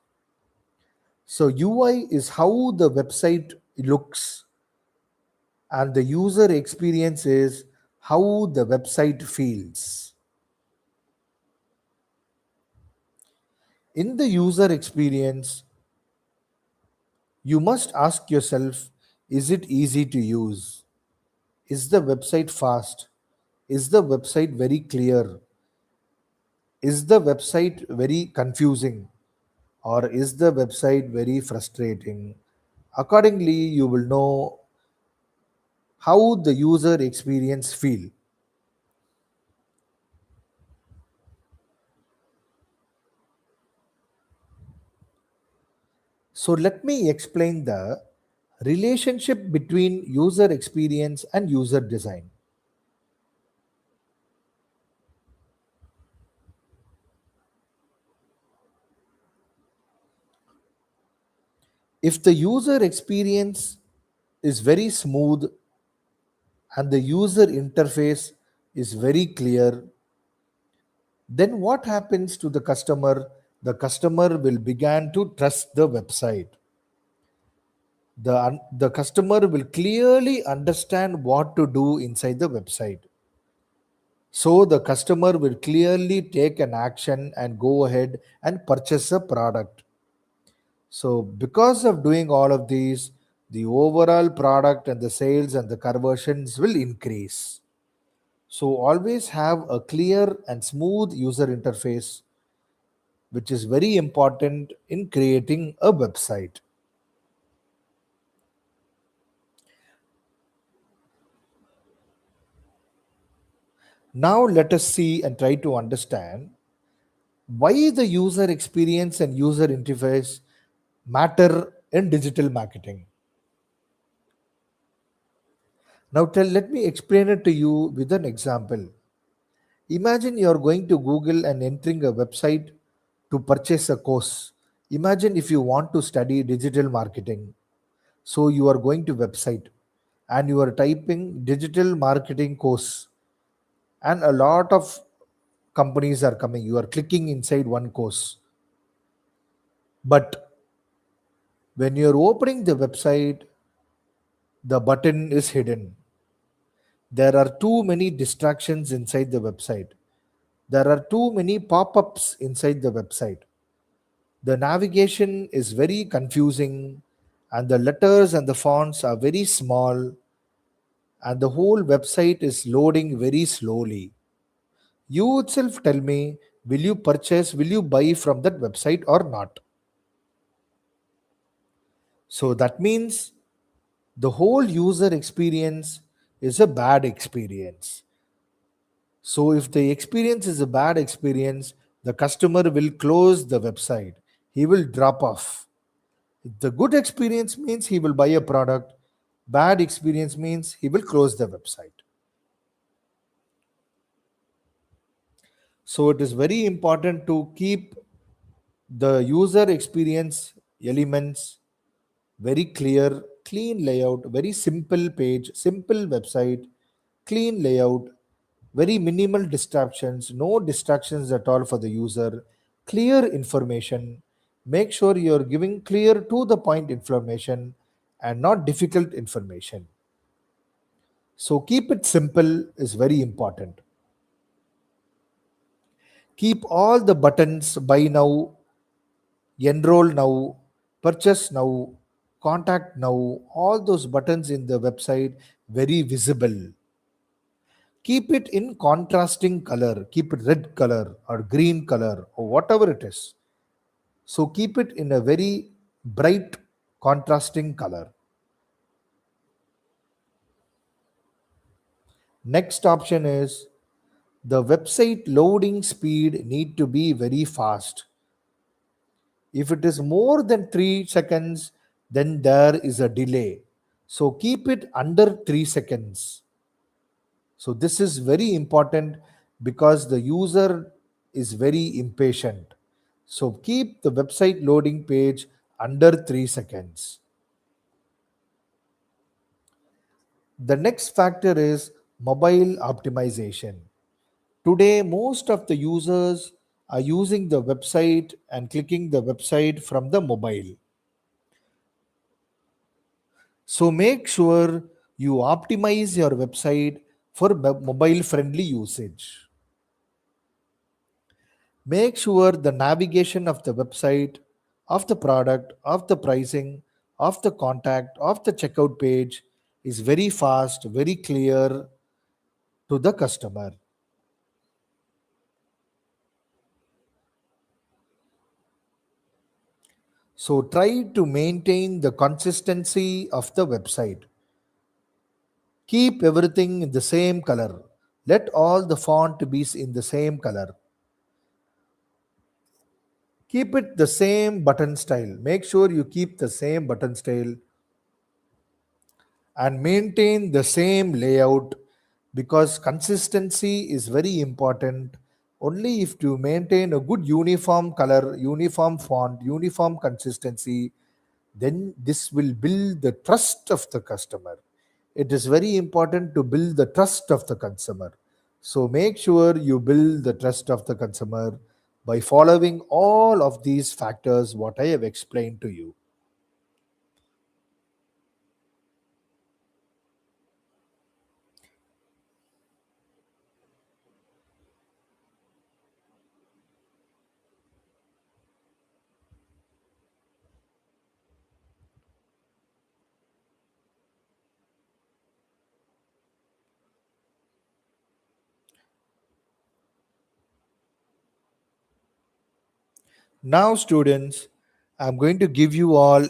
So UI is how the website looks and the user experience is how the website feels. In the user experience, you must ask yourself, is it easy to use? Is the website fast? Is the website very clear? Is the website very confusing? Or is the website very frustrating? Accordingly, you will know how the user experience feel. So let me explain the relationship between user experience and user design. If the user experience is very smooth and the user interface is very clear, then what happens to the customer? The customer will begin to trust the website. The customer will clearly understand what to do inside the website. So the customer will clearly take an action and go ahead and purchase a product. So because of doing all of these, the overall product and the sales and the conversions will increase. So always have a clear and smooth user interface, which is very important in creating a website. Now let us see and try to understand why the user experience and user interface matter in digital marketing. Now let me explain it to you with an example. Imagine you are going to Google and entering a website to purchase a course. Imagine if you want to study digital marketing. So you are going to website and you are typing digital marketing course, and a lot of companies are coming. You are clicking inside one course. But when you are opening the website, the button is hidden. There are too many distractions inside the website. There are too many pop-ups inside the website. The navigation is very confusing, and the letters and the fonts are very small, and the whole website is loading very slowly. You itself tell me, will you buy from that website or not? So that means the whole user experience is a bad experience. So if the experience is a bad experience, the customer will close the website. He will drop off. The good experience means he will buy a product. Bad experience means he will close the website. So it is very important to keep the user experience elements very clear, clean layout, very simple page, simple website, clean layout, very minimal distractions, no distractions at all for the user, clear information. Make sure you're giving clear to the point information and not difficult information. So keep it simple is very important. Keep all the buttons buy now, enroll now, purchase now, contact now, all those buttons in the website very visible. Keep it in contrasting color, keep it red color or green color or whatever it is. So keep it in a very bright contrasting color. Next option is the website loading speed need to be very fast. If it is more than 3 seconds, then there is a delay. So keep it under 3 seconds. So this is very important because the user is very impatient. So keep the website loading page under 3 seconds. The next factor is mobile optimization. Today, most of the users are using the website and clicking the website from the mobile. So make sure you optimize your website for mobile friendly usage. Make sure the navigation of the website, of the product, of the pricing, of the contact, of the checkout page is very fast, very clear to the customer. So try to maintain the consistency of the website. Keep everything in the same color. Let all the font be in the same color. Keep it the same button style. Make sure you keep the same button style and maintain the same layout, because consistency is very important. Only if you maintain a good uniform color, uniform font, uniform consistency, then this will build the trust of the customer. It is very important to build the trust of the consumer. So make sure you build the trust of the consumer by following all of these factors what I have explained to you. Now students, I'm going to give you all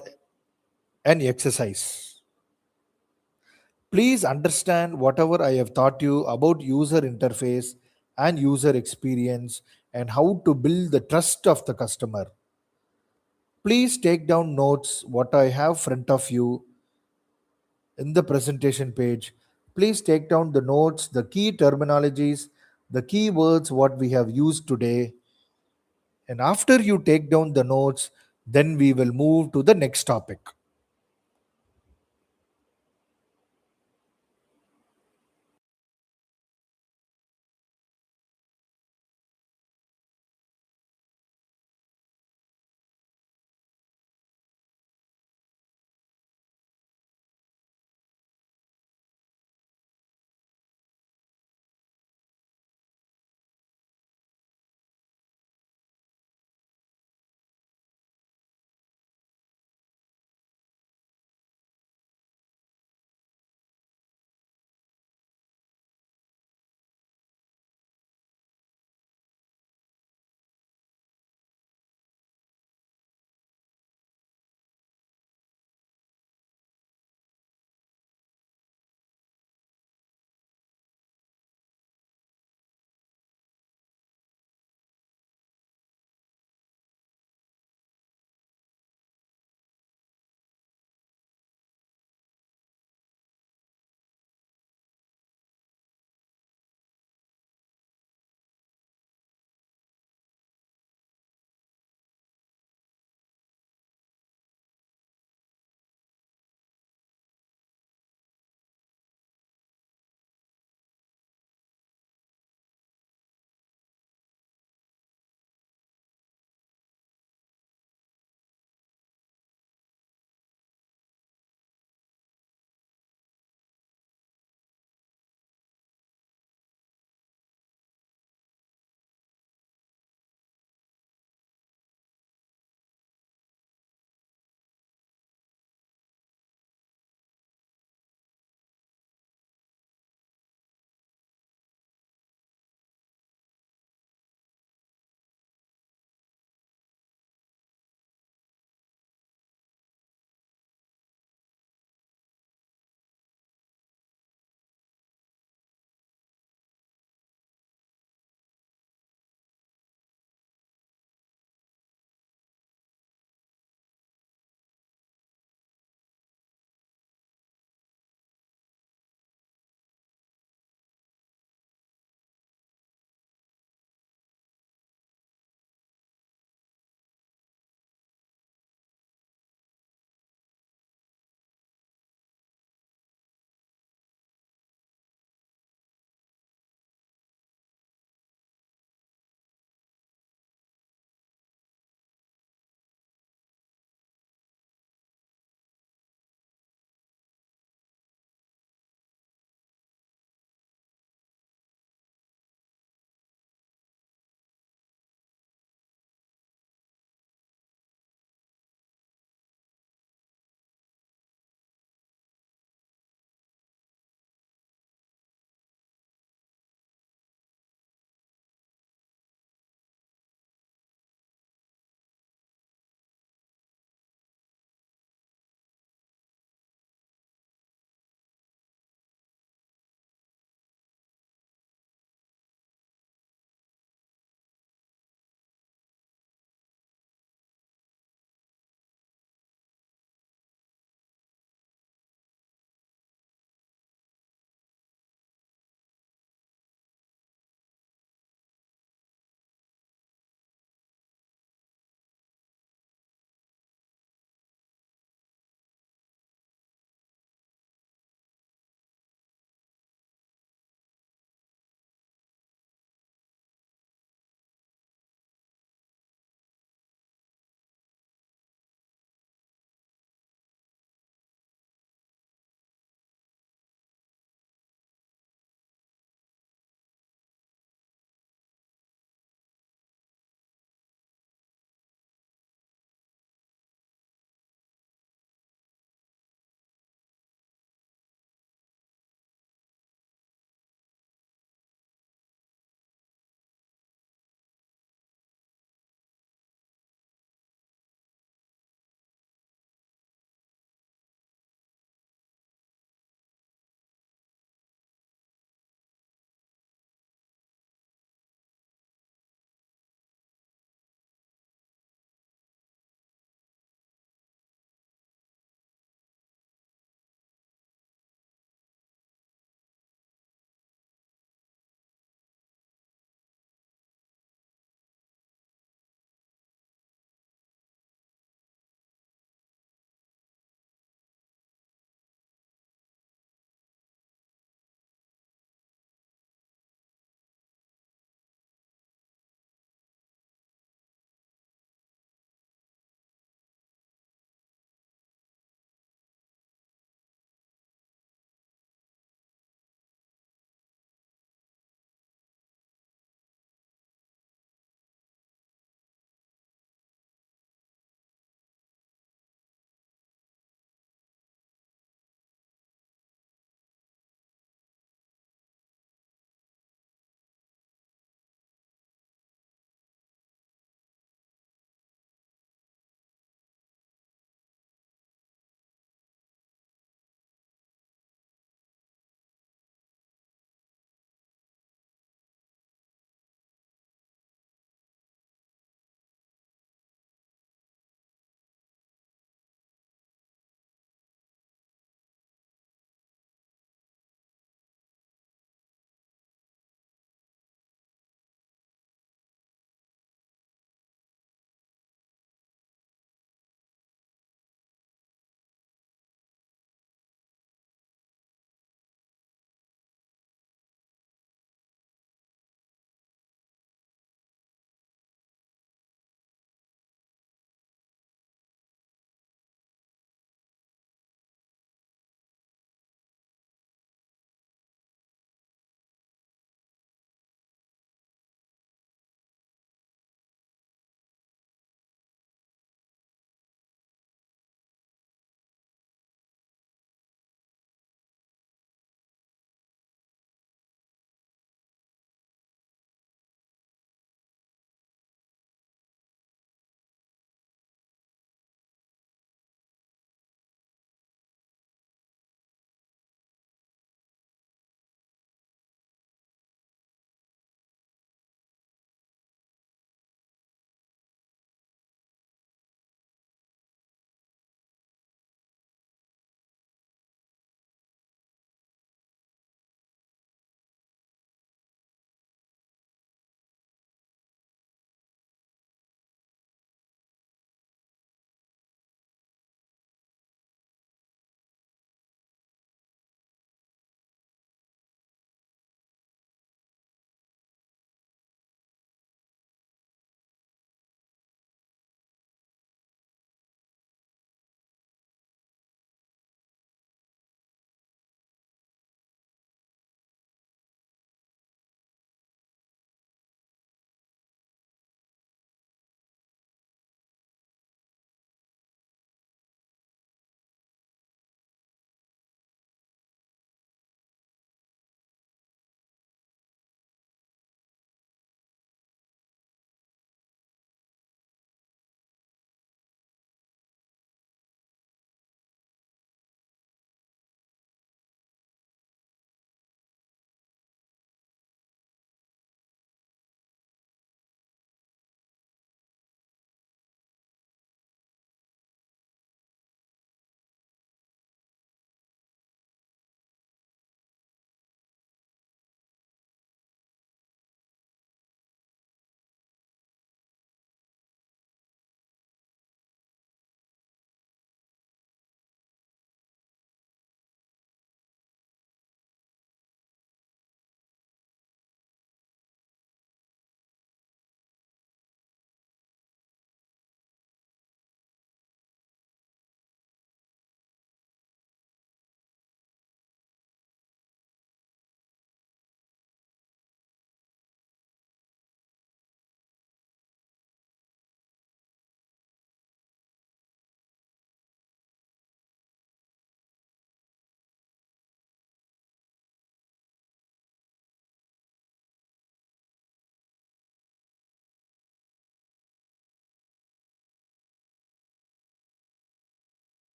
an exercise. Please understand whatever I have taught you about user interface and user experience and how to build the trust of the customer. Please take down notes what I have front of you in the presentation page. Please take down the notes, the key terminologies, the key words what we have used today. And after you take down the notes, then we will move to the next topic.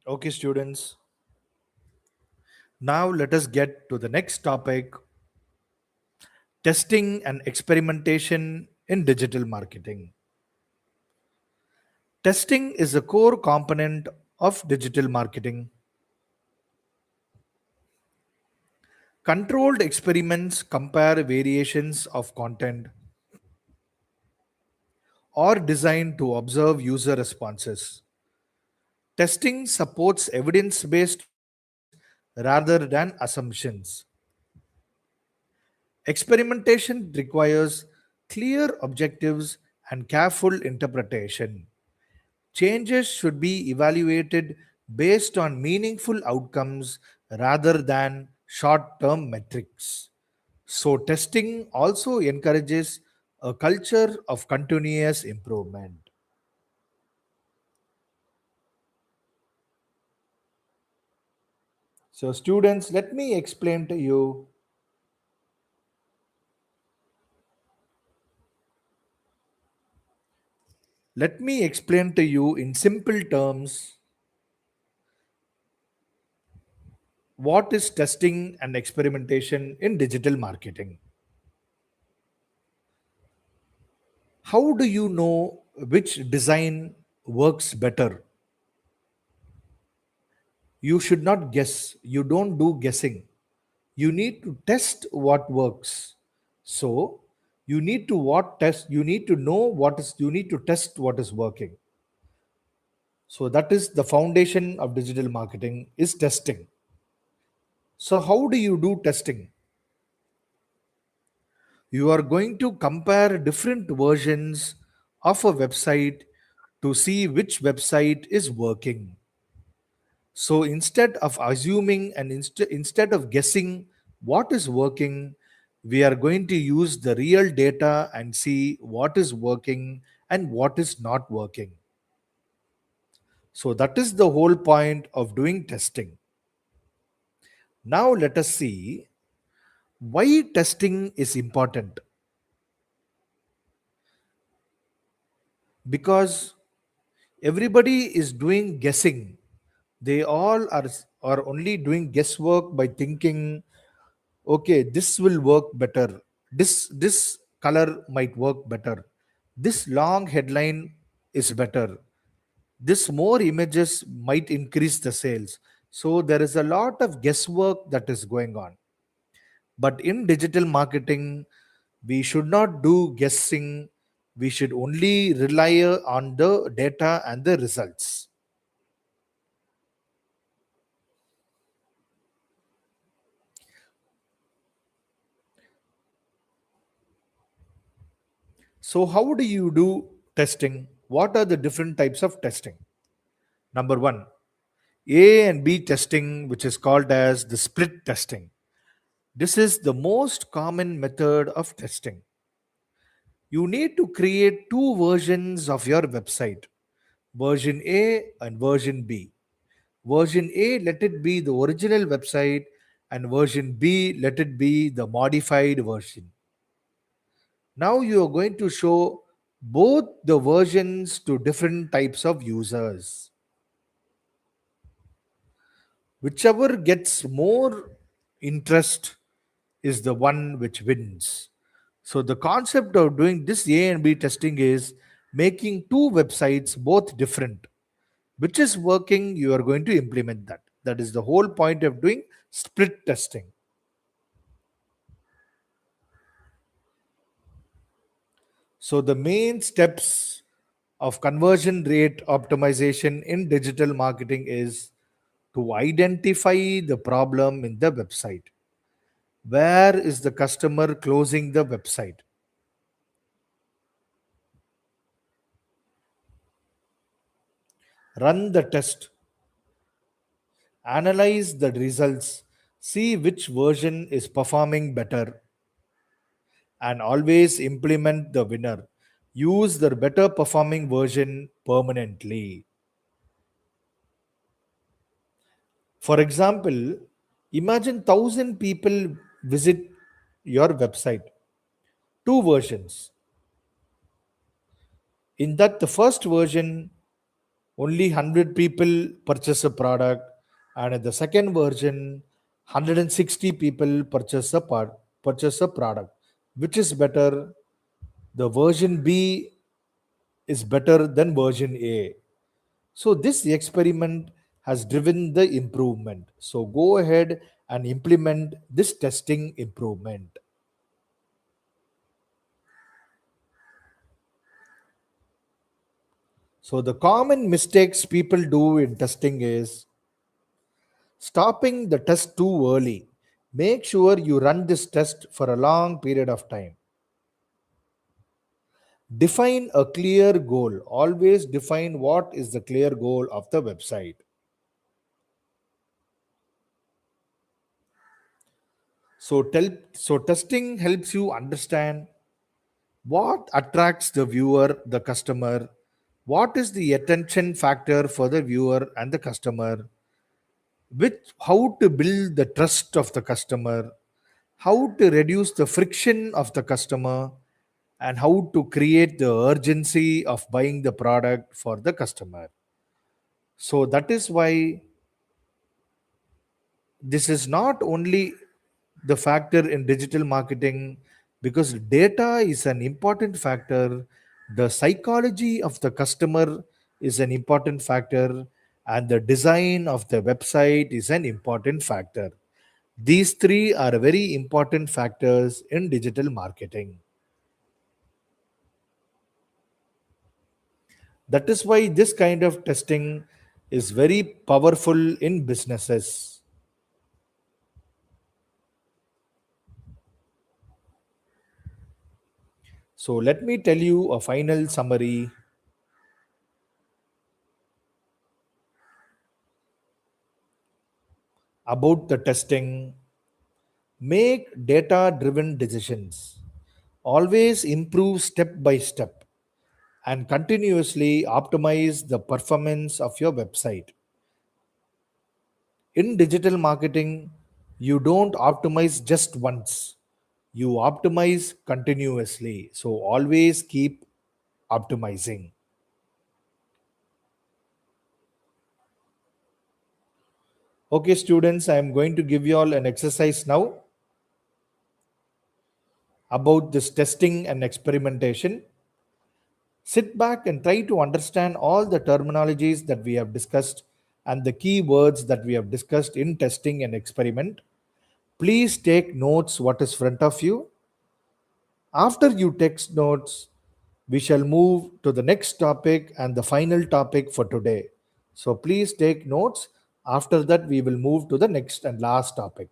Okay, students, now let us get to the next topic, testing and experimentation in digital marketing. Testing is a core component of digital marketing. Controlled experiments compare variations of content or designed to observe user responses. Testing supports evidence based rather than assumptions. Experimentation requires clear objectives and careful interpretation. Changes should be evaluated based on meaningful outcomes rather than short term metrics. So, testing also encourages a culture of continuous improvement. So, students, let me explain to you in simple terms what is testing and experimentation in digital marketing. How do you know which design works better? You should not guess. You don't do guessing. You need to test what works. So, you need to know what is you need to test what is working. So that is the foundation of digital marketing is testing. So how do you do testing? You are going to compare different versions of a website to see which website is working. So instead of assuming and instead of guessing what is working, we are going to use the real data and see what is working and what is not working. So that is the whole point of doing testing. Now let us see why testing is important. Because everybody is doing guessing. They all are only doing guesswork by thinking, okay, this will work better. This color might work better. This long headline is better. This more images might increase the sales. So there is a lot of guesswork that is going on. But in digital marketing, we should not do guessing. We should only rely on the data and the results. So, how do you do testing? What are the different types of testing? Number one, A and B testing, which is called as the split testing. This is the most common method of testing. You need to create two versions of your website, version A and version B. Version A, let it be the original website, and version B, let it be the modified version. Now you are going to show both the versions to different types of users. Whichever gets more interest is the one which wins. So, the concept of doing this A and B testing is making two websites both different. Which is working, you are going to implement that. That is the whole point of doing split testing. So, the main steps of conversion rate optimization in digital marketing is to identify the problem in the website. Where is the customer closing the website? Run the test, analyze the results, see which version is performing better, and always implement the winner. Use the better performing version permanently. For example, imagine 1,000 people visit your website. Two versions. In that, the first version, only 100 people purchase a product, and in the second version 160 people purchase a product. Which is better? The version B is better than version A. So this experiment has driven the improvement. So go ahead and implement this testing improvement. So the common mistakes people do in testing is stopping the test too early. Make sure you run this test for a long period of time. Define a clear goal. Always define what is the clear goal of the website. So testing helps you understand what attracts the viewer, the customer, what is the attention factor for the viewer and the customer, which how to build the trust of the customer, how to reduce the friction of the customer, and how to create the urgency of buying the product for the customer. So that is why this is not only the factor in digital marketing, because data is an important factor, the psychology of the customer is an important factor, and the design of the website is an important factor. These three are very important factors in digital marketing. That is why this kind of testing is very powerful in businesses. So let me tell you a final summary about the testing. Make data driven decisions. Always improve step by step and continuously optimize the performance of your website. In digital marketing, you don't optimize just once, you optimize continuously. So always keep optimizing. Okay, students, I am going to give you all an exercise now about this testing and experimentation. Sit back and try to understand all the terminologies that we have discussed and the key words that we have discussed in testing and experiment. Please take notes what is front of you. After you take notes, we shall move to the next topic and the final topic for today. So please take notes. After that, we will move to the next and last topic.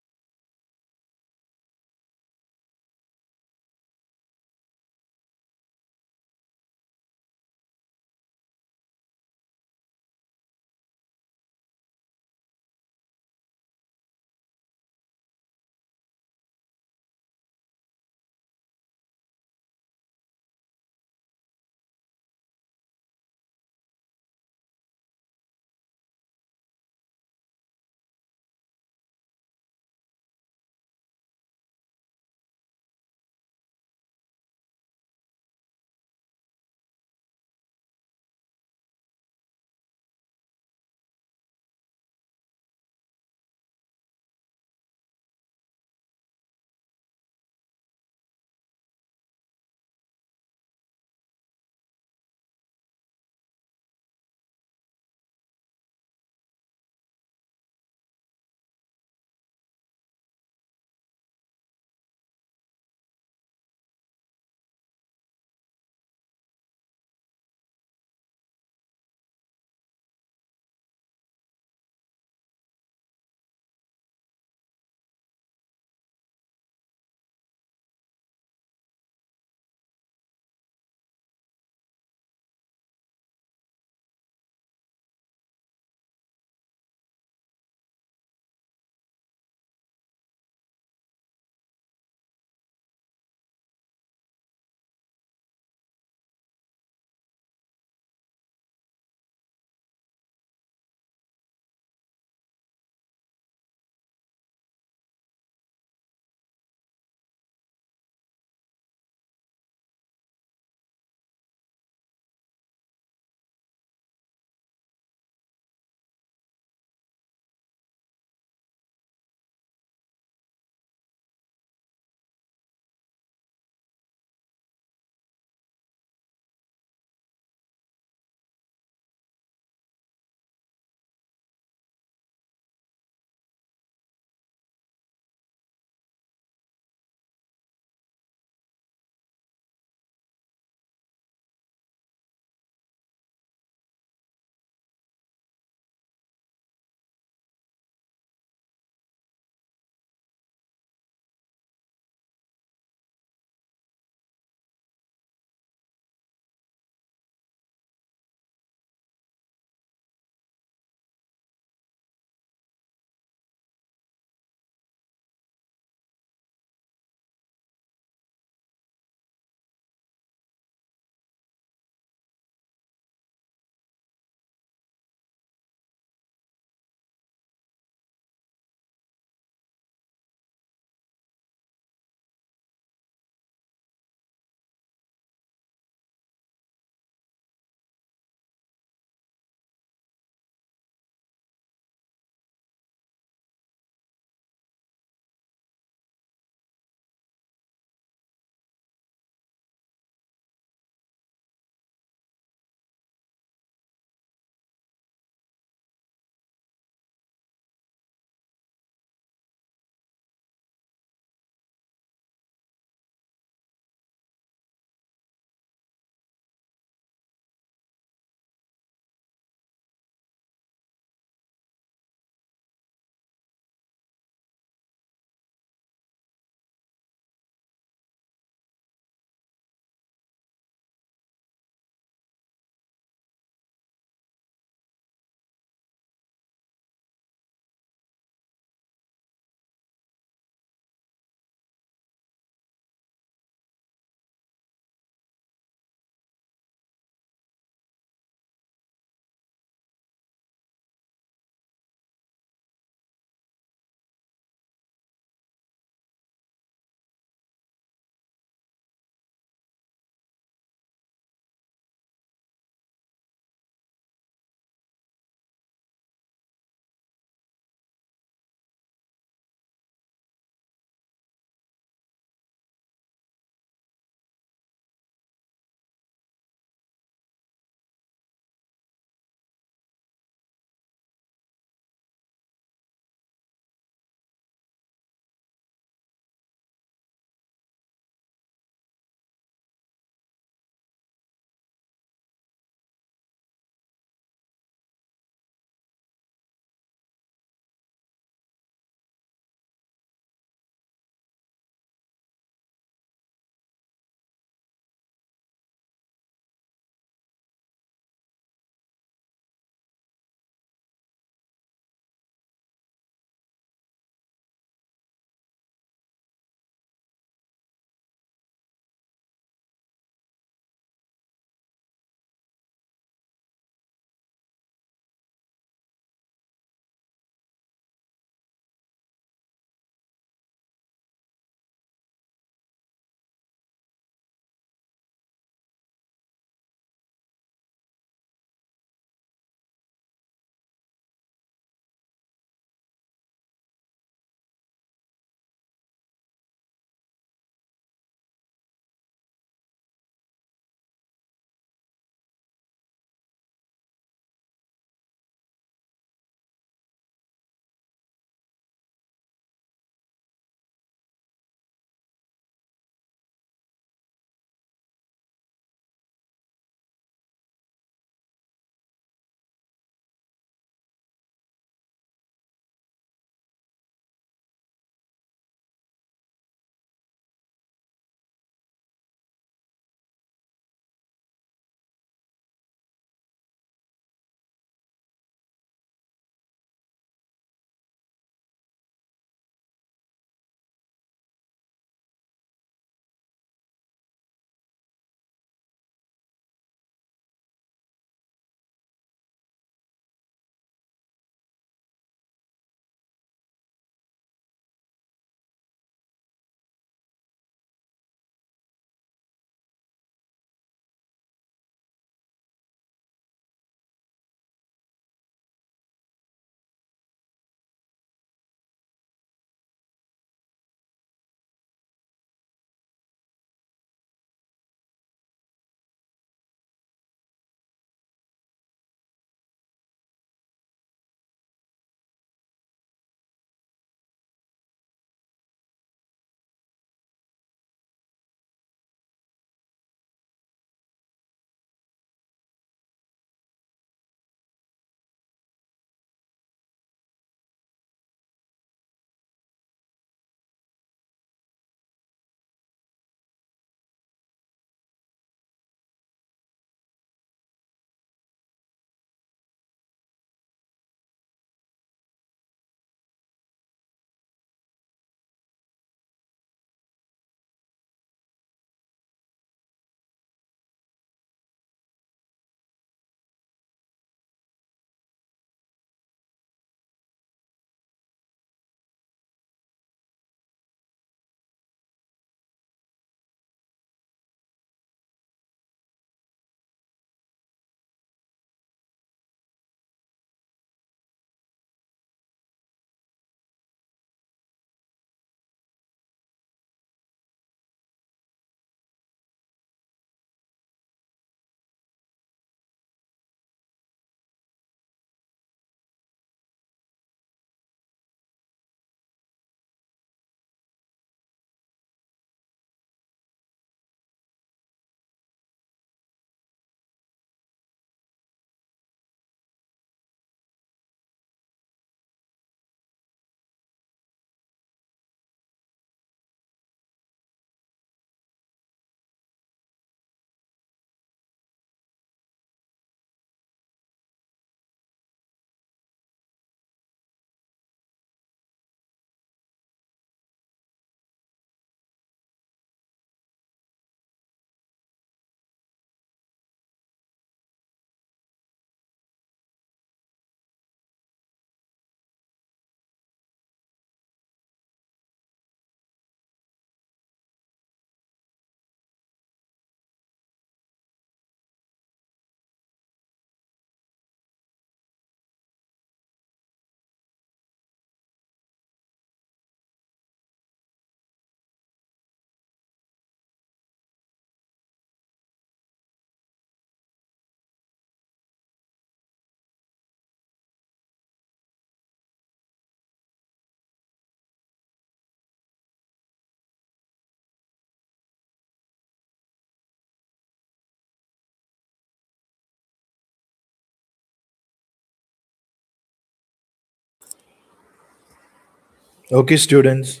Okay, students.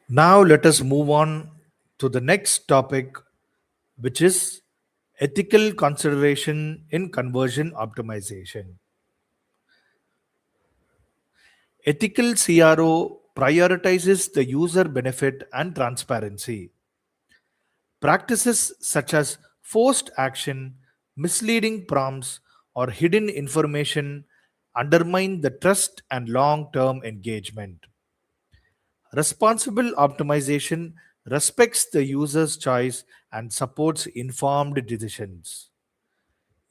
Now let us move on to the next topic, which is ethical consideration in conversion optimization. Ethical CRO prioritizes the user benefit and transparency. Practices such as forced action, misleading prompts, or hidden information undermine the trust and long term engagement. Responsible optimization respects the user's choice and supports informed decisions.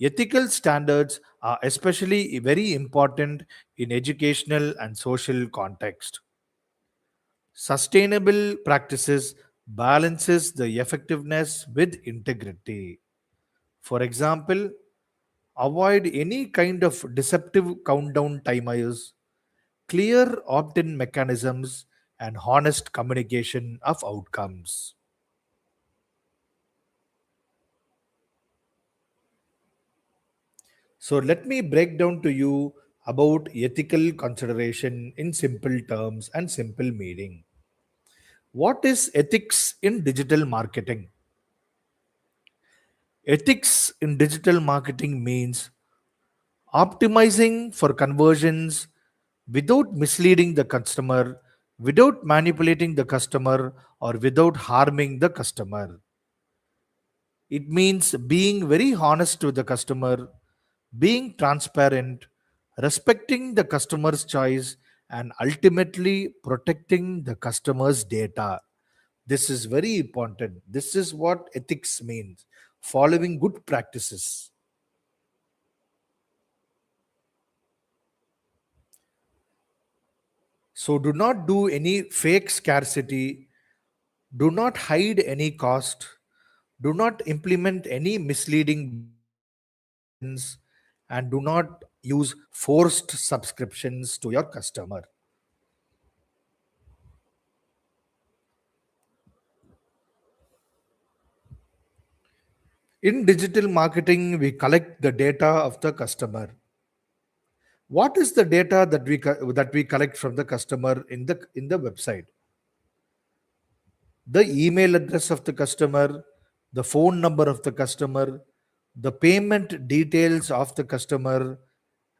Ethical standards are especially very important in educational and social context. Sustainable practices balances the effectiveness with integrity. For example, avoid any kind of deceptive countdown timers, clear opt-in mechanisms, and honest communication of outcomes. So let me break down to you about ethical consideration in simple terms and simple meaning. What is ethics in digital marketing? Ethics in digital marketing means optimizing for conversions without misleading the customer, without manipulating the customer, or without harming the customer. It means being very honest to the customer, being transparent, respecting the customer's choice, and ultimately protecting the customer's data. This is very important. This is what ethics means, following good practices. So do not do any fake scarcity, do not hide any cost, do not implement any misleading bundles, and do not use forced subscriptions to your customer. In digital marketing, we collect the data of the customer. What is the data that we collect from the customer in the website? The email address of the customer, the phone number of the customer, the payment details of the customer,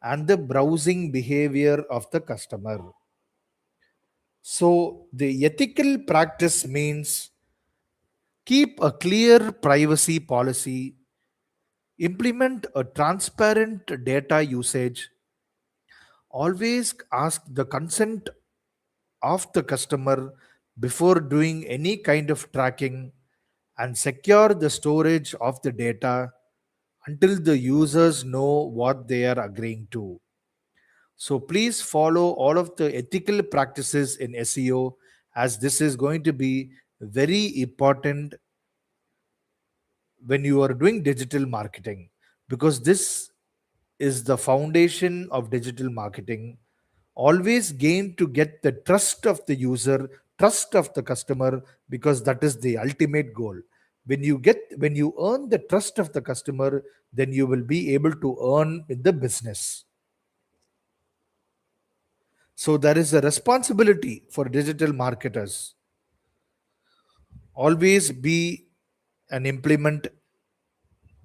and the browsing behavior of the customer. So, the ethical practice means keep a clear privacy policy, implement a transparent data usage, always ask the consent of the customer before doing any kind of tracking, and secure the storage of the data until the users know what they are agreeing to. So please follow all of the ethical practices in SEO, as this is going to be very important when you are doing digital marketing, because this is the foundation of digital marketing. Always gain to get the trust of the user, trust of the customer, because that is the ultimate goal. When you earn the trust of the customer, then you will be able to earn in the business. So there is a responsibility for digital marketers. Always be and implement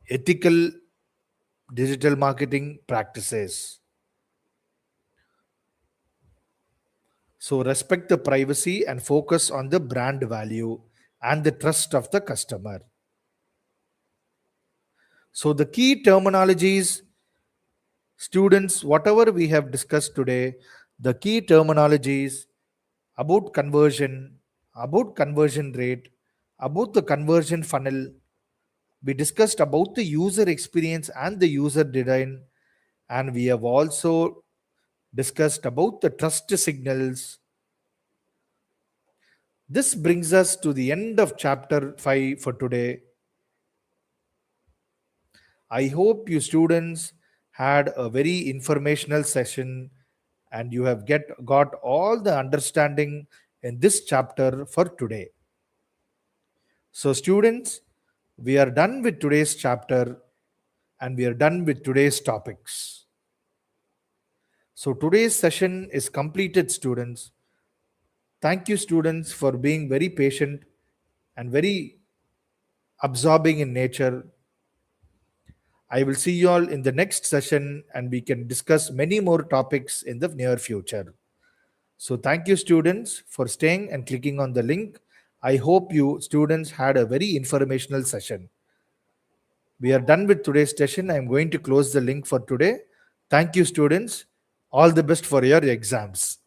ethical digital marketing practices. So respect the privacy and focus on the brand value and the trust of the customer. So the key terminologies, students, whatever we have discussed today, the key terminologies about conversion rate, about the conversion funnel. We discussed about the user experience and the user design, and we have also discussed about the trust signals. This brings us to the end of chapter 5 for today. I hope you students had a very informational session and you have got all the understanding in this chapter for today. So, students, we are done with today's chapter. and we are done with today's topics. So today's session is completed, students. Thank you, students, for being very patient and very absorbing in nature. I will see you all in the next session and we can discuss many more topics in the near future. So thank you, students, for staying and clicking on the link. I hope you students had a very informational session. We are done with today's session. I am going to close the link for today. Thank you, students. All the best for your exams.